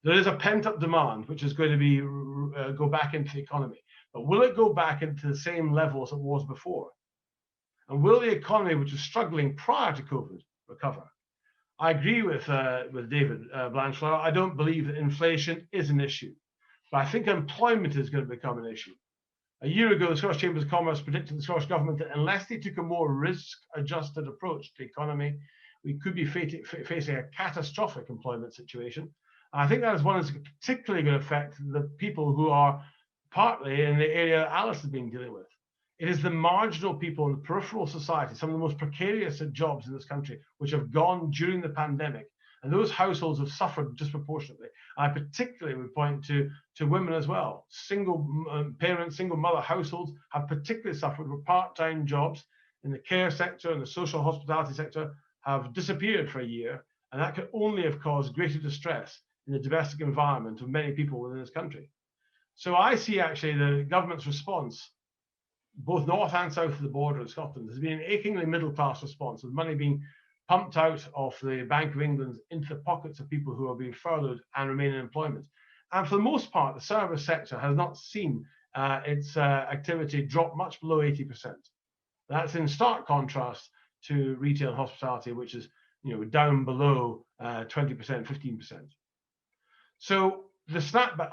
There is a pent-up demand which is going to go back into the economy. But will it go back into the same level as it was before? And will the economy, which was struggling prior to COVID, recover? I agree with David Blanchflower. I don't believe that inflation is an issue, but I think employment is going to become an issue. A year ago, the Scottish Chamber of Commerce predicted the Scottish Government that unless they took a more risk-adjusted approach to the economy, we could be facing a catastrophic employment situation. And I think that is one that's particularly going to affect the people who are partly in the area Alice has been dealing with. It is the marginal people in the peripheral society, some of the most precarious jobs in this country, which have gone during the pandemic. And those households have suffered disproportionately. I particularly would point to women as well. Single parent, single mother households have particularly suffered, where part-time jobs in the care sector and the social hospitality sector have disappeared for a year. And that could only have caused greater distress in the domestic environment of many people within this country. So I see actually the government's response, both north and south of the border in Scotland, has been an achingly middle-class response, with money being pumped out of the Bank of England into the pockets of people who are being furloughed and remain in employment. And for the most part, the service sector has not seen its activity drop much below 80%. That's in stark contrast to retail and hospitality, which is down below 20%, 15%. So the snap, but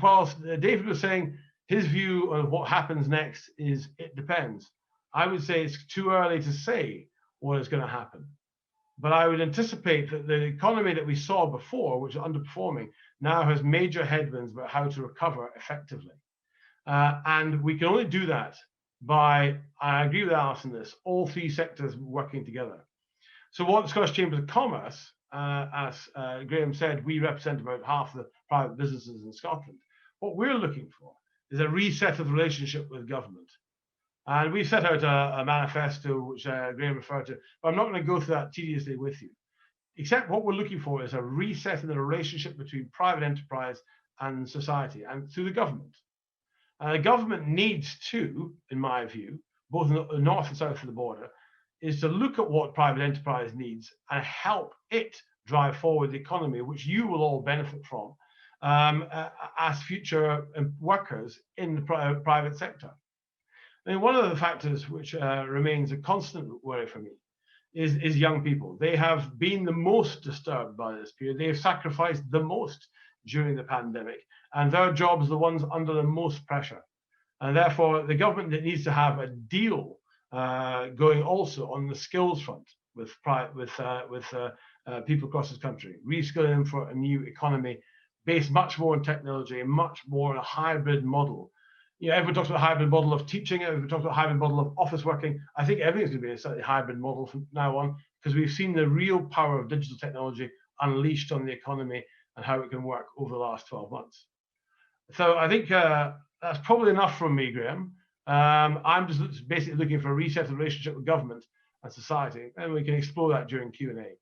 whilst David was saying his view of what happens next is it depends, I would say it's too early to say what is going to happen. But I would anticipate that the economy that we saw before, which is underperforming, now has major headwinds about how to recover effectively. And we can only do that by, I agree with Alice on this, all three sectors working together. So what the Scottish Chamber of Commerce, as Graeme said, we represent about half the private businesses in Scotland. What we're looking for is a reset of the relationship with government. And we set out a manifesto, which Graeme referred to, but I'm not going to go through that tediously with you. Except what we're looking for is a reset in the relationship between private enterprise and society and through the government. The government needs to, in my view, both in the north and south of the border, is to look at what private enterprise needs and help it drive forward the economy, which you will all benefit from as future workers in the private sector. I mean, one of the factors which remains a constant worry for me is young people. They have been the most disturbed by this period. They have sacrificed the most during the pandemic, and their jobs are the ones under the most pressure. And therefore, the government needs to have a deal going also on the skills front with people across this country, reskilling them for a new economy based much more on technology and much more on a hybrid model. Everyone talks about a hybrid model of teaching, everyone talks about a hybrid model of office working. I think everything's going to be a slightly hybrid model from now on, because we've seen the real power of digital technology unleashed on the economy and how it can work over the last 12 months. So I think that's probably enough from me, Graeme. I'm just basically looking for a reset of the relationship with government and society, and we can explore that during Q&A.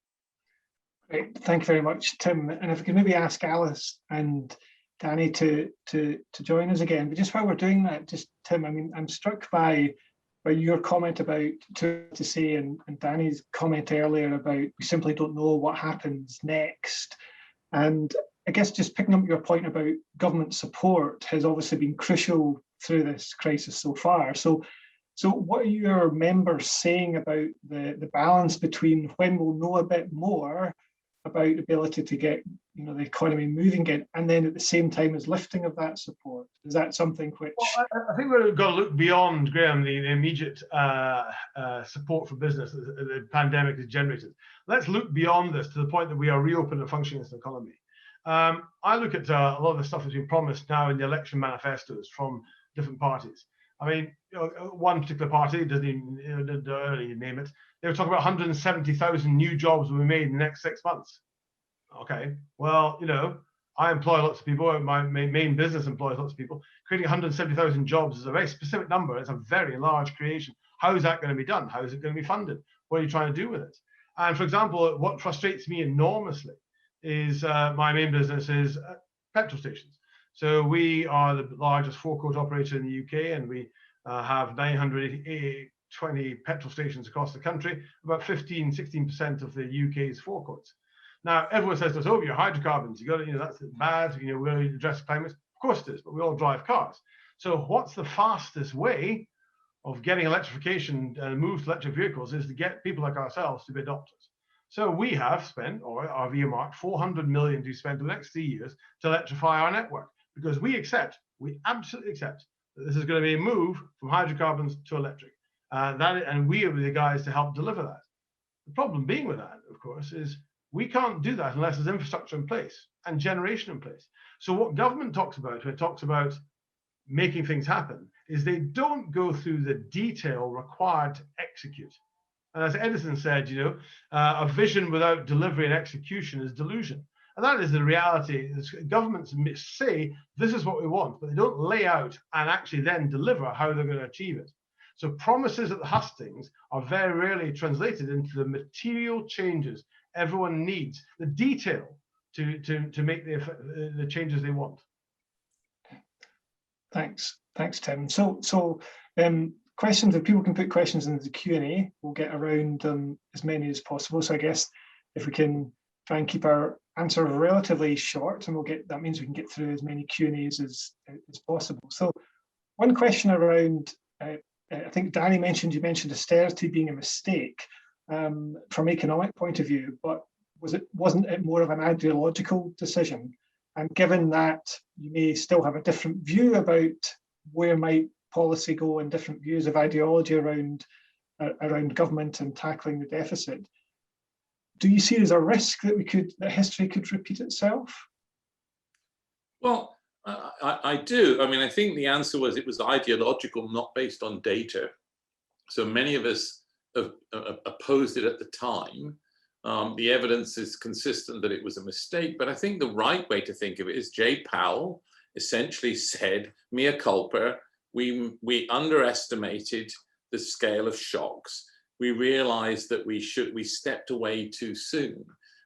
Great, thank you very much, Tim. And if we can maybe ask Alice and Danny to join us again. But just while we're doing that, just Tim, I mean, I'm struck by your comment about to say and Danny's comment earlier about we simply don't know what happens next. And I guess just picking up your point about government support has obviously been crucial through this crisis so far. So what are your members saying about the balance between when we'll know a bit more about the ability to get the economy moving again, and then at the same time as lifting of that support? Is that something which... Well, I think we've got to look beyond, Graeme, the immediate support for business that the pandemic has generated. Let's look beyond this to the point that we are reopened and functioning as an economy. I look at a lot of the stuff that's been promised now in the election manifestos from different parties. I mean, one particular party, doesn't even early name it, they were talking about 170,000 new jobs will be made in the next 6 months. Okay, well, I employ lots of people, my main business employs lots of people. Creating 170,000 jobs is a very specific number. It's a very large creation. How is that going to be done? How is it going to be funded? What are you trying to do with it? And for example, what frustrates me enormously is my main business is petrol stations. So we are the largest forecourt operator in the UK, and we have 920 petrol stations across the country, about 16% of the UK's forecourts. Now, everyone says to us, oh, you're hydrocarbons, you got to, that's bad, we're going to address climate. Of course it is, but we all drive cars. So what's the fastest way of getting electrification and move to electric vehicles is to get people like ourselves to be adopters. So we have spent, or our earmarked, 400 million to spend the next 3 years to electrify our network, because we absolutely accept that this is going to be a move from hydrocarbons to electric. And we are the guys to help deliver that. The problem being with that, of course, is we can't do that unless there's infrastructure in place and generation in place. So what government talks about when it talks about making things happen is they don't go through the detail required to execute. And as Edison said, a vision without delivery and execution is delusion. And that is the reality. Governments say, this is what we want, but they don't lay out and actually then deliver how they're going to achieve it. So promises at the hustings are very rarely translated into the material changes everyone needs, the detail to make the changes they want. Thanks, Tim. So questions, if people can put questions in the Q&A, we'll get around as many as possible. So I guess if we can try and keep our answer relatively short, and that means we can get through as many Q&As as possible. So one question around, I think Danny mentioned, you mentioned austerity being a mistake from an economic point of view, but wasn't it more of an ideological decision? And given that you may still have a different view about where might policy go and different views of ideology around government and tackling the deficit, do you see as a risk that history could repeat itself? Well, I do. I mean, I think the answer was it was ideological, not based on data. So many of us opposed it at the time. The evidence is consistent that it was a mistake, but I think the right way to think of it is Jay Powell essentially said, mea culpa, we underestimated the scale of shocks. We realized that we stepped away too soon.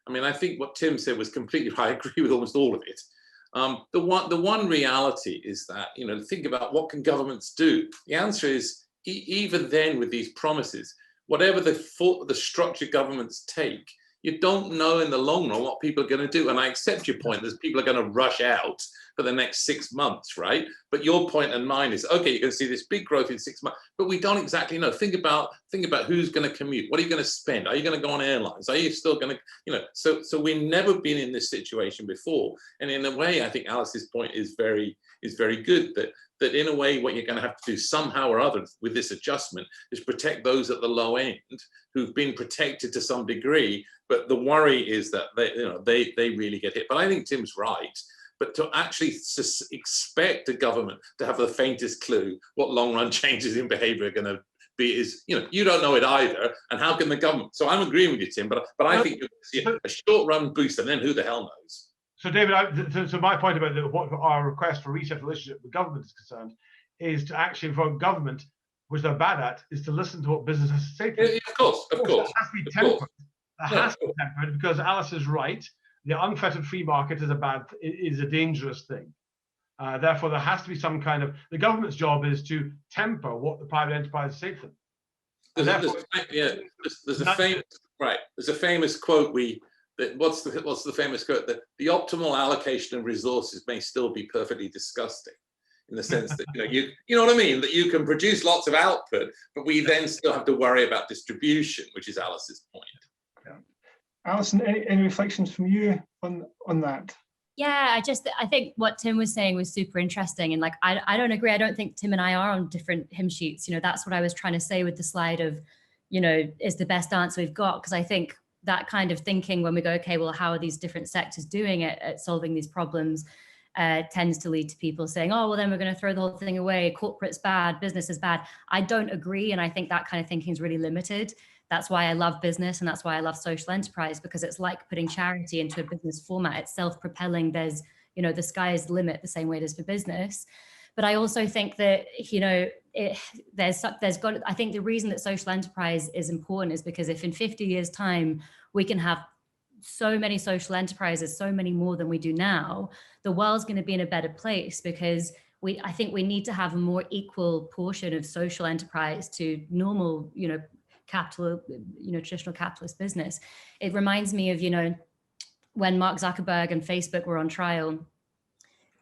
I mean, I think what Tim said was completely right. I agree with almost all of it. The one reality is that, think about what can governments do? The answer is, even then with these promises, whatever the structure governments take, you don't know in the long run what people are going to do. And I accept your point that people are going to rush out for the next 6 months, right? But your point and mine is, okay, you're going to see this big growth in 6 months, but we don't exactly know. Think about who's going to commute. What are you going to spend? Are you going to go on airlines? Are you still going to, so we've never been in this situation before. And in a way, I think Alice's point is very good, that in a way, what you're going to have to do somehow or other with this adjustment is protect those at the low end who've been protected to some degree. But the worry is that they really get hit. But I think Tim's right. But to actually expect a government to have the faintest clue what long-run changes in behavior are going to be is, you don't know it either. And how can the government? So I'm agreeing with you, Tim, but I think you'll see a short-run boost, and then who the hell knows? So, David, so my point about what our request for reset relationship with government is concerned is to actually, for government, which they're bad at, is to listen to what business has to say. Yeah, of course. It has to be tempered. It has to be tempered because Alice is right. The unfettered free market is a dangerous thing. Therefore, there has to be some kind of, the government's job is to temper what the private enterprise say to them. There's a famous quote. What's the famous quote? That the optimal allocation of resources may still be perfectly disgusting, in the sense that you know what I mean. That you can produce lots of output, but we then still have to worry about distribution, which is Alice's point. Alison, any reflections from you on that? Yeah, I think what Tim was saying was super interesting. And I don't agree. I don't think Tim and I are on different hymn sheets. That's what I was trying to say with the slide of, is the best answer we've got. Because I think that kind of thinking when we go, okay, well, how are these different sectors doing at solving these problems tends to lead to people saying, oh, well, then we're going to throw the whole thing away. Corporate's bad, business is bad. I don't agree. And I think that kind of thinking is really limited. That's why I love business, and that's why I love social enterprise, because it's like putting charity into a business format. It's self-propelling. There's, the sky is the limit, the same way it is for business. But I also think that, I think the reason that social enterprise is important is because if in 50 years' time, we can have so many social enterprises, so many more than we do now, the world's going to be in a better place, because I think we need to have a more equal portion of social enterprise to normal, capital, traditional capitalist business. It reminds me of, when Mark Zuckerberg and Facebook were on trial,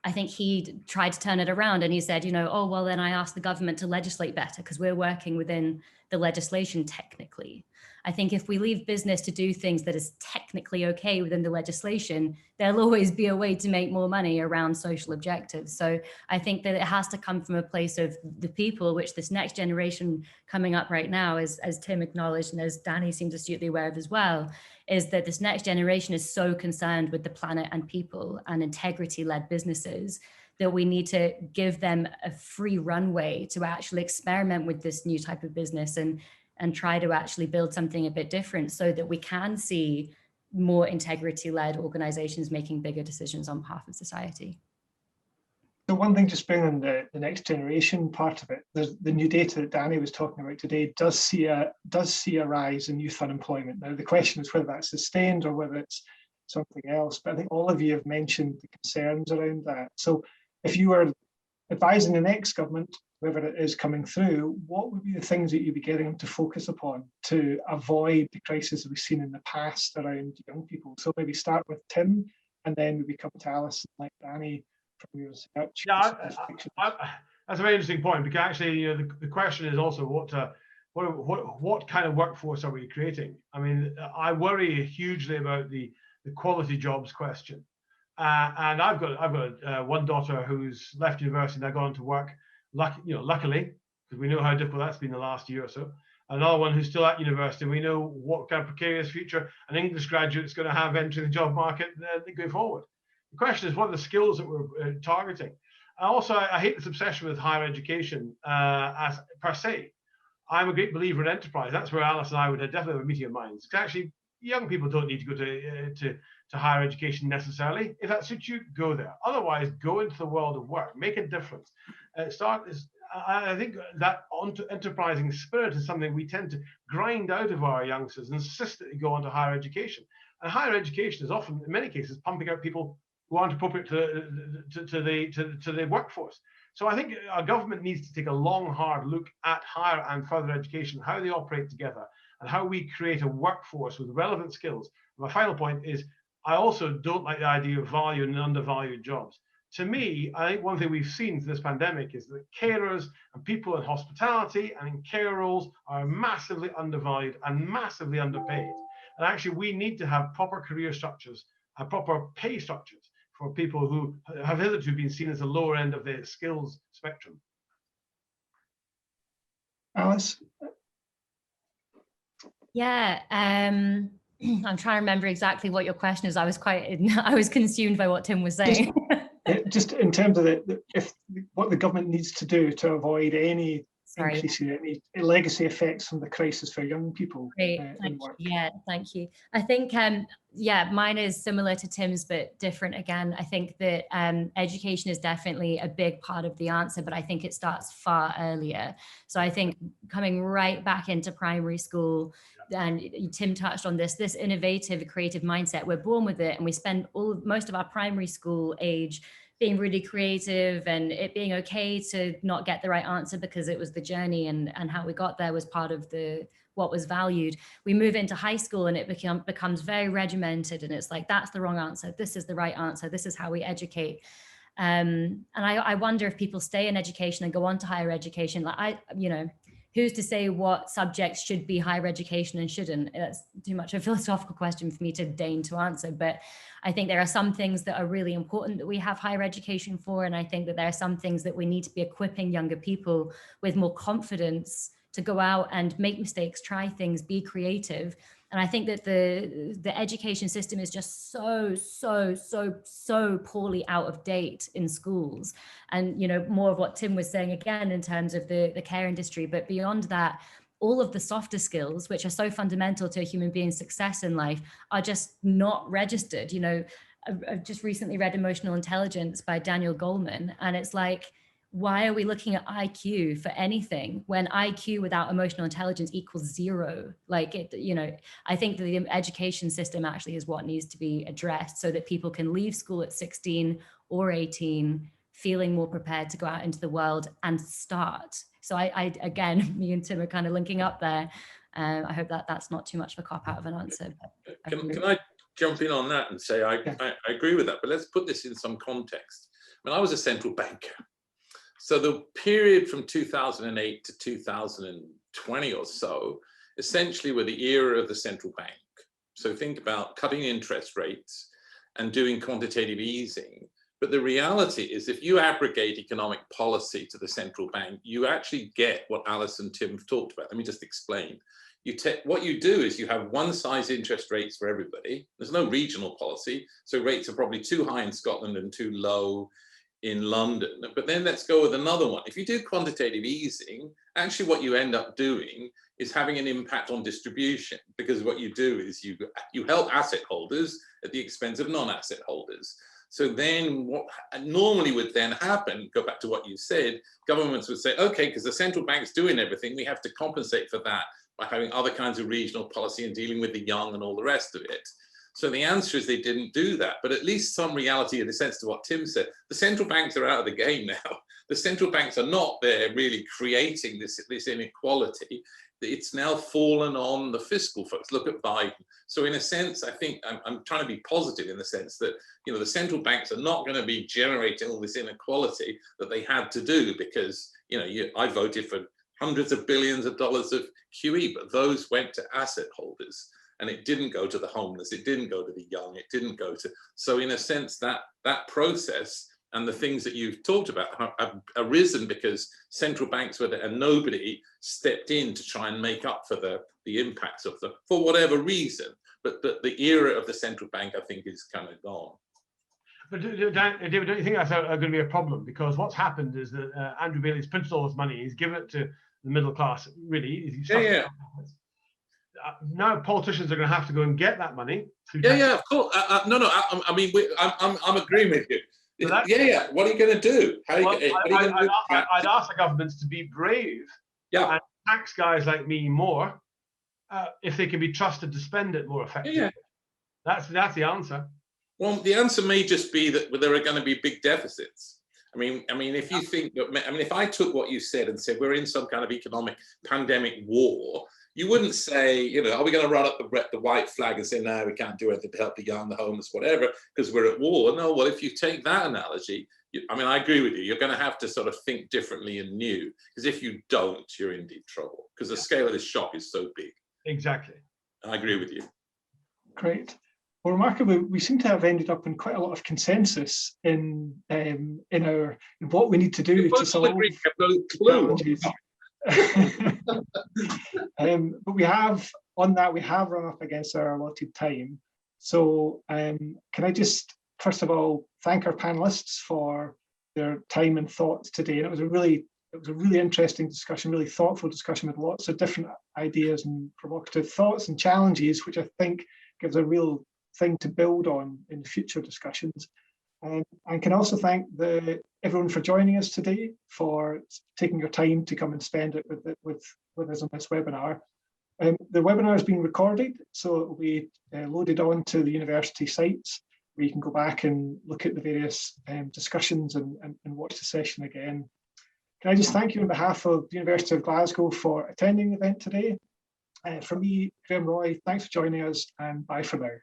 I think he tried to turn it around and he said, oh, well, then I asked the government to legislate better because we're working within the legislation technically. I think if we leave business to do things that is technically okay within the legislation, there'll always be a way to make more money around social objectives. So I think that it has to come from a place of the people, which this next generation coming up right now, as Tim acknowledged and as Danny seems astutely aware of as well, is that this next generation is so concerned with the planet and people and integrity-led businesses that we need to give them a free runway to actually experiment with this new type of business and try to actually build something a bit different so that we can see more integrity-led organizations making bigger decisions on behalf of society. So one thing, just bringing the next generation part of it, there's the new data that Danny was talking about today does see a rise in youth unemployment. Now the question is whether that's sustained or whether it's something else, but I think all of you have mentioned the concerns around that. So if you were advising the next government, whoever it is coming through, what would be the things that you'd be getting them to focus upon to avoid the crisis that we've seen in the past around young people? So maybe start with Tim, and then maybe come to Alice, like Danny, from your research. Yeah, that's a very interesting point, because actually, the question is also what kind of workforce are we creating? I mean, I worry hugely about the quality jobs question. And I've got one daughter who's left university and now gone to work. Luckily, because we know how difficult that's been the last year or so. Another one who's still at university. We know what kind of precarious future an English graduate is going to have entering the job market going forward. The question is, what are the skills that we're targeting? And also, I hate this obsession with higher education as per se. I'm a great believer in enterprise. That's where Alice and I would definitely have a meeting of minds. Because actually, young people don't need to go to higher education necessarily. If that suits you, go there. Otherwise, go into the world of work, make a difference. I think that enterprising spirit is something we tend to grind out of our youngsters and insist that they go on to higher education. And higher education is often, in many cases, pumping out people who aren't appropriate to the workforce. So I think our government needs to take a long, hard look at higher and further education, how they operate together, and how we create a workforce with relevant skills. My final point is, I also don't like the idea of value and undervalued jobs. To me, I think one thing we've seen through this pandemic is that carers and people in hospitality and in care roles are massively undervalued and massively underpaid. And actually, we need to have proper career structures and proper pay structures for people who have hitherto been seen as the lower end of the skills spectrum. Alice? Yeah, I'm trying to remember exactly what your question is. I was consumed by what Tim was saying. Just in terms of what the government needs to do to avoid any increase in any legacy effects from the crisis for young people. Great, thank you. I think, mine is similar to Tim's, but different again. I think that education is definitely a big part of the answer, but I think it starts far earlier. So I think coming right back into primary school, and Tim touched on this innovative, creative mindset, we're born with it, and we spend most of our primary school age being really creative and it being okay to not get the right answer because it was the journey and how we got there was part of what was valued. We move into high school and it becomes very regimented, and it's like, that's the wrong answer, this is the right answer, this is how we educate. And I wonder if people stay in education and go on to higher education, who's to say what subjects should be higher education and shouldn't? That's too much of a philosophical question for me to deign to answer. But I think there are some things that are really important that we have higher education for. And I think that there are some things that we need to be equipping younger people with more confidence to go out and make mistakes, try things, be creative. And I think that the education system is just so poorly out of date in schools. And, more of what Tim was saying again, in terms of the care industry, but beyond that, all of the softer skills, which are so fundamental to a human being's success in life, are just not registered. I've just recently read Emotional Intelligence by Daniel Goleman, and it's like, why are we looking at IQ for anything when IQ without emotional intelligence equals zero? I think that the education system actually is what needs to be addressed so that people can leave school at 16 or 18 feeling more prepared to go out into the world and start. So I again, me and Tim are kind of linking up there. I hope that that's not too much of a cop out of an answer. Can I jump in on that and say I agree with that, but let's put this in some context. I was a central banker. So the period from 2008 to 2000, 20 or so, essentially were the era of the central bank. So think about cutting interest rates and doing quantitative easing. But the reality is, if you abrogate economic policy to the central bank, you actually get what Alice and Tim have talked about. Let me just explain. What you do is you have one size interest rates for everybody. There's no regional policy. So rates are probably too high in Scotland and too low in London. But then let's go with another one. If you do quantitative easing, actually what you end up doing is having an impact on distribution, because what you do is you help asset holders at the expense of non-asset holders. So then what normally would then happen, go back to what you said, governments would say, okay, because the central bank's doing everything, we have to compensate for that by having other kinds of regional policy and dealing with the young and all the rest of it. So the answer is they didn't do that, but at least some reality in the sense to what Tim said. The central banks are out of the game now. The central banks are not there really creating this inequality. It's now fallen on the fiscal folks. Look at Biden. So in a sense, I think I'm trying to be positive in the sense that, you know, the central banks are not going to be generating all this inequality that they had to do, because, you know, I voted for hundreds of billions of dollars of QE, but those went to asset holders. And it didn't go to the homeless, it didn't go to the young, it didn't go to, so in a sense that process and the things that you've talked about have arisen because central banks were there and nobody stepped in to try and make up for the impacts of them for whatever reason. But the era of the central bank, I think, is kind of gone. But David, don't you think that's going to be a problem? Because what's happened is that Andrew Bailey's printed all his money, he's given it to the middle class, really. Yeah. Now politicians are going to have to go and get that money. Yeah, of course. No. I mean, I'm agreeing with you. So yeah. What are you going to do? I'd ask the governments to be brave. Yeah. And tax guys like me more, if they can be trusted to spend it more effectively. Yeah. That's the answer. Well, the answer may just be that there are going to be big deficits. I mean, if you think that, if I took what you said and said we're in some kind of economic pandemic war, you wouldn't say, you know, are we going to run up the white flag and say, no, we can't do anything to help the young, the homeless, whatever, because we're at war? No, well, if you take that analogy, I agree with you. You're going to have to sort of think differently and new, because if you don't, you're in deep trouble, because the scale of this shock is so big. Exactly. I agree with you. Great. Well, remarkably, we seem to have ended up in quite a lot of consensus in what we need to do to solve challenges. But we have run up against our allotted time. So can I just first of all thank our panelists for their time and thoughts today. And it was a really interesting discussion, really thoughtful discussion with lots of different ideas and provocative thoughts and challenges, which I think gives a real thing to build on in future discussions. I can also thank everyone for joining us today, for taking your time to come and spend it with us on this webinar. The webinar is being recorded, so it will be loaded onto the university sites, where you can go back and look at the various discussions and watch the session again. Can I just thank you on behalf of the University of Glasgow for attending the event today. From me, Graeme Roy, thanks for joining us, and bye for now.